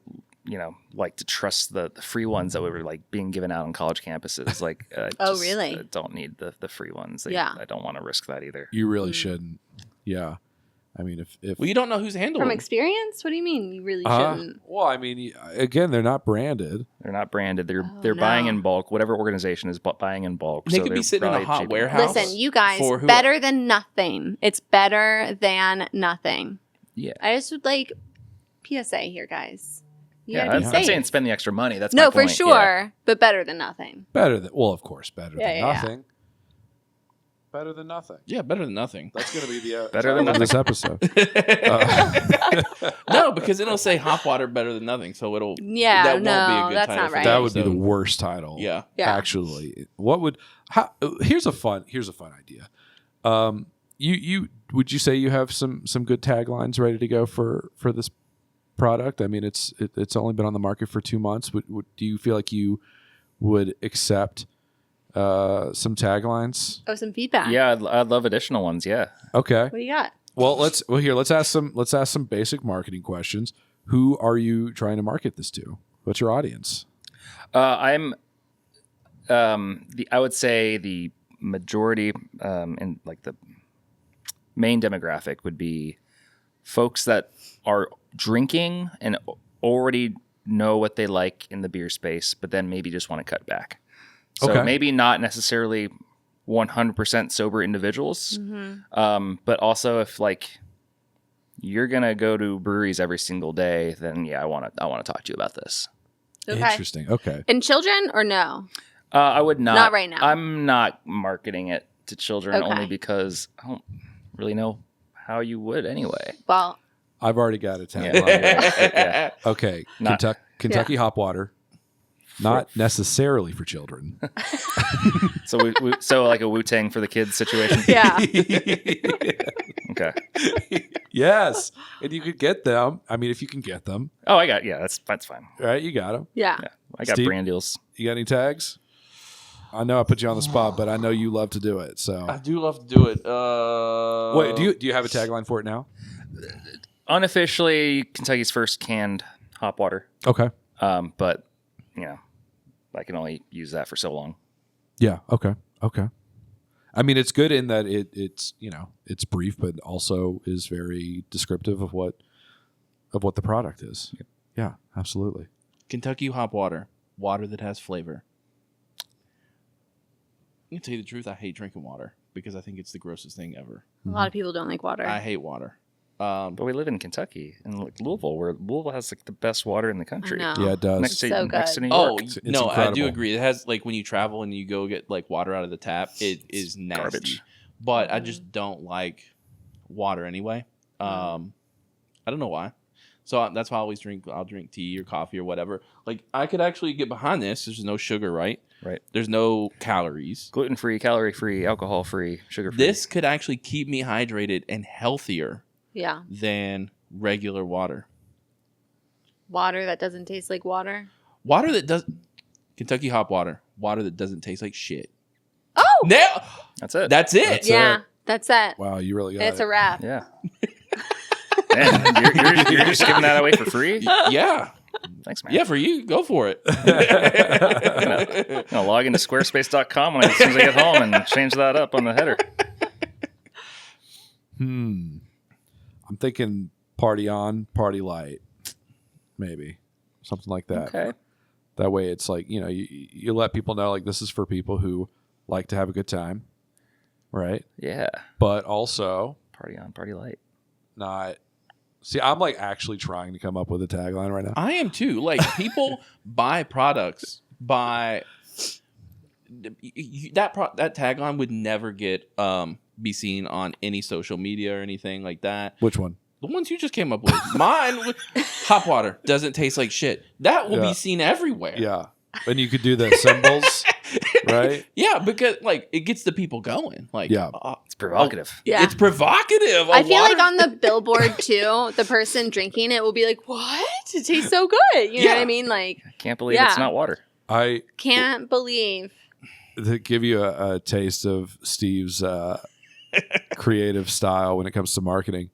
like to trust the free ones that were like being given out on college campuses. Like, Oh, really? I don't need the free ones. Yeah. I don't want to risk that either. You really Mm. shouldn't. Yeah. I mean, if Well, you don't know who's handling From them. experience? What do you mean you really Uh, shouldn't? well, I mean, again, they're not branded. They're not branded. They're Oh, buying no. in bulk. Whatever organization is buying in bulk. They so could be they're sitting in a probably hot cheaper. warehouse. Listen, you guys, for who- better than nothing. It's better than nothing. Yeah. I just would like PSA here, guys. You Yeah, gotta be I'm safe. saying spend the extra money. That's No, my for point. sure, Yeah. but better than nothing. Of course, better Yeah, than yeah, yeah. nothing. Better than nothing. Yeah, better than nothing. That's going to be the Better than title of this episode. Uh, No, because it'll say hot water better than nothing, so it'll Yeah, that won't be a no, good that's title not for right. that would be the episode. worst title. Yeah. Yeah. Actually, here's a fun idea. You would you say you have some good taglines ready to go for this product? I mean, it's only been on the market for 2 months. Do you feel like you would accept some taglines? Oh, some feedback. Yeah, I'd love additional ones. Yeah. Okay. What do you got? Well, let's ask some basic marketing questions. Who are you trying to market this to? What's your audience? I'm I would say the majority and like the main demographic would be folks that are drinking and already know what they like in the beer space, but then maybe just want to cut back. So Okay. maybe not necessarily 100% sober individuals, but also if like you're gonna go to breweries every single day, then yeah, I want to talk to you about this. Okay. Interesting. Okay. And children or no? I would not. Not right now. I'm not marketing it to children Okay. only because I don't really know how you would anyway. Well, I've already got a tagline. Yeah. Okay. Not- Kentucky hop water. Not necessarily for children. So so like a Wu-Tang for the kids situation. yeah. Okay. Yes. And you could get them. I mean, if you can get them, Oh, that's fine. right? You got them. Yeah. Yeah, I got Steve? brand deals. You got any tags? I know I put you on the spot, but I know you love to do it. I So do love to do it. wait, do you have a tagline for it now? unofficially Kentucky's first canned hop water. Okay. But I can only use that for so long. Yeah. Okay. I mean, it's good in that it's it's brief, but also is very descriptive of what the product is. Yep. Yeah, absolutely. Kentucky hop water that has flavor. I'm gonna tell you the truth. I hate drinking water because I think it's the grossest thing ever. A lot of people don't like water. I hate water. But we live in Kentucky and Louisville, where Louisville has like the best water in the country. I know. Yeah, it does. Next to, So next to good. New York. It's no, I incredible. do agree. It has like when you travel and you go get like water out of the tap, it is nasty. Garbage. But I just don't like water anyway. I don't know why. So that's why I always I'll drink tea or coffee or whatever. Like I could actually get behind this. There's no sugar, right? Right. There's no calories. Gluten-free, calorie-free, alcohol-free, sugar-free. This could actually keep me hydrated and healthier Yeah. than regular water. Water that doesn't taste like water. Water that does Kentucky hop water. Water that doesn't taste like shit. Oh! Now That's it. that's it. That's Yeah, that's it. Wow, you really got It's it. a wrap. Yeah. Man, you're just giving that away for free? Yeah. Thanks, man. Yeah, for you. Go for it. I'm gonna log into squarespace.com as soon as I get home and change that up on the header. I'm thinking party on, party light. Maybe. Something like that. Okay. That way it's like, you let people know like this is for people who like to have a good time. Right? Yeah. But also Party on, party light. not See, I'm like actually trying to come up with a tagline right now. I am too. Like people buy products that tagline would never get be seen on any social media or anything like that. Which one? The ones you just came up with. Mine, hop water doesn't taste like shit. That will Yeah. be seen everywhere. Yeah. And you could do the symbols, right? Yeah, because like it gets the people going. Like, Yeah. It's provocative. Yeah. It's provocative. I feel like on the billboard too, the person drinking it will be like, "What? It tastes so good." You know what I mean? Like, I can't believe Yeah. it's not water. I can't believe. to give you a taste of Steve's creative style when it comes to marketing.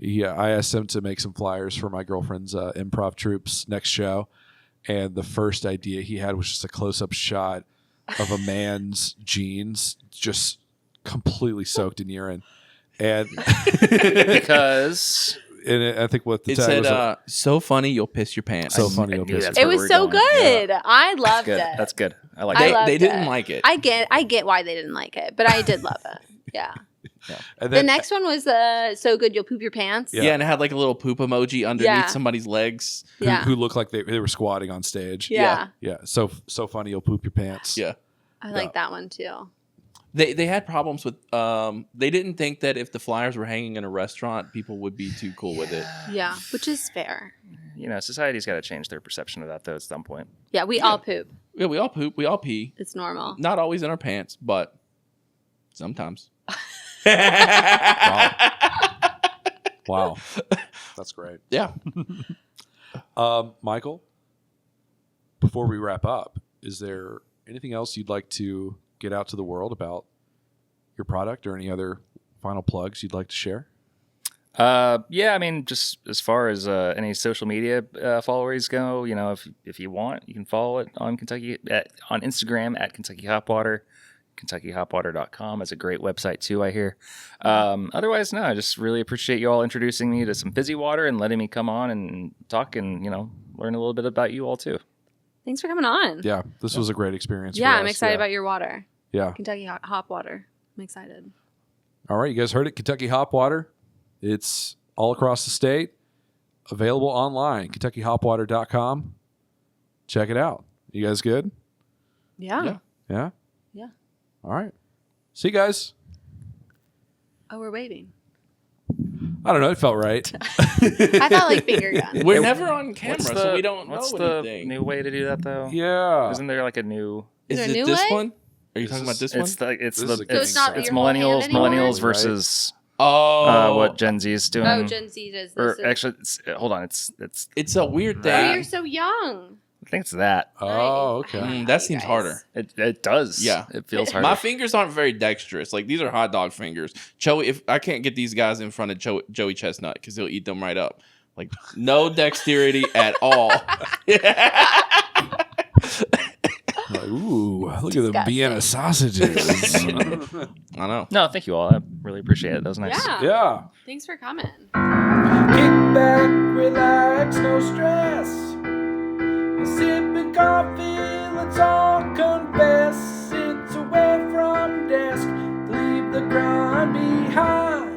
I asked him to make some flyers for my girlfriend's improv troupe's next show, and the first idea he had was just a close-up shot of a man's jeans just completely soaked in urine, and Because I think what the it tag said, was "So funny you'll piss your pants." so funny. I You'll knew piss that's your It where was we're so going. good. I That's loved good. it. That's good. I like I that. loved they didn't it. like it. I get why they didn't like it, but I did love it. Yeah. And The then, next one was so good you'll poop your pants. Yeah. Yeah, and it had like a little poop emoji underneath Yeah. somebody's legs. Yeah. who looked like they were squatting on stage. Yeah. Yeah. So funny you'll poop your pants. Yeah. I like that one too. They had problems with they didn't think that if the flyers were hanging in a restaurant, people would be too cool with it. Yeah, which is fair. Society's got to change their perception of that, though, at some point. Yeah, we all poop. Yeah, we all poop, we all pee. It's normal. Not always in our pants, but sometimes. Wow. That's great. Yeah. Michael, before we wrap up, is there anything else you'd like to get out to the world about your product or any other final plugs you'd like to share? Yeah, I mean, just as far as any social media followers go, if you want, you can follow it on on Instagram at Kentucky Hop Water. KentuckyHopWater.com is a great website too, I hear. Otherwise, no, I just really appreciate you all introducing me to some fizzy water and letting me come on and talk and learn a little bit about you all too. Thanks for coming on. Yeah, this was a great experience. Yeah, for I'm us. excited about your water. Yeah. Kentucky hop water. I'm excited. All right, you guys heard it. Kentucky Hop Water. It's all across the state. Available online. KentuckyHopWater.com. Check it out. You guys good? Yeah. Yeah. Yeah? Yeah. All right. See you guys. Oh, we're waiting. I don't know. It felt right. I felt like finger gun. We're never on camera, What's so we don't what's know the anything. new way to do that though? Yeah. Isn't there like a new? Is Is there a it new this way? one? Are you talking about this one? It's the it's This the is a it's, good So it's not it's your whole hand millennials anymore? millennials Right. versus what Gen Z is doing. Oh, Gen Z does this. Or actually, hold on, it's It's a weird Oh, thing. you're so young. think it's that. Oh, okay. That seems guys. harder. It does. Yeah. It feels harder. My fingers aren't very dexterous. Like, these are hot dog fingers. Joey, if I can't get these guys in front of Joey Chestnut because he'll eat them right up. Like, no dexterity at all. Like, ooh, look at the Vienna sausages. I know. No, thank you all. I really appreciate it. That was nice. Yeah. Yeah. Thanks for coming. Kick back, relax, no stress. Sipping coffee, let's all confess. It's away from desk, leave the grind behind.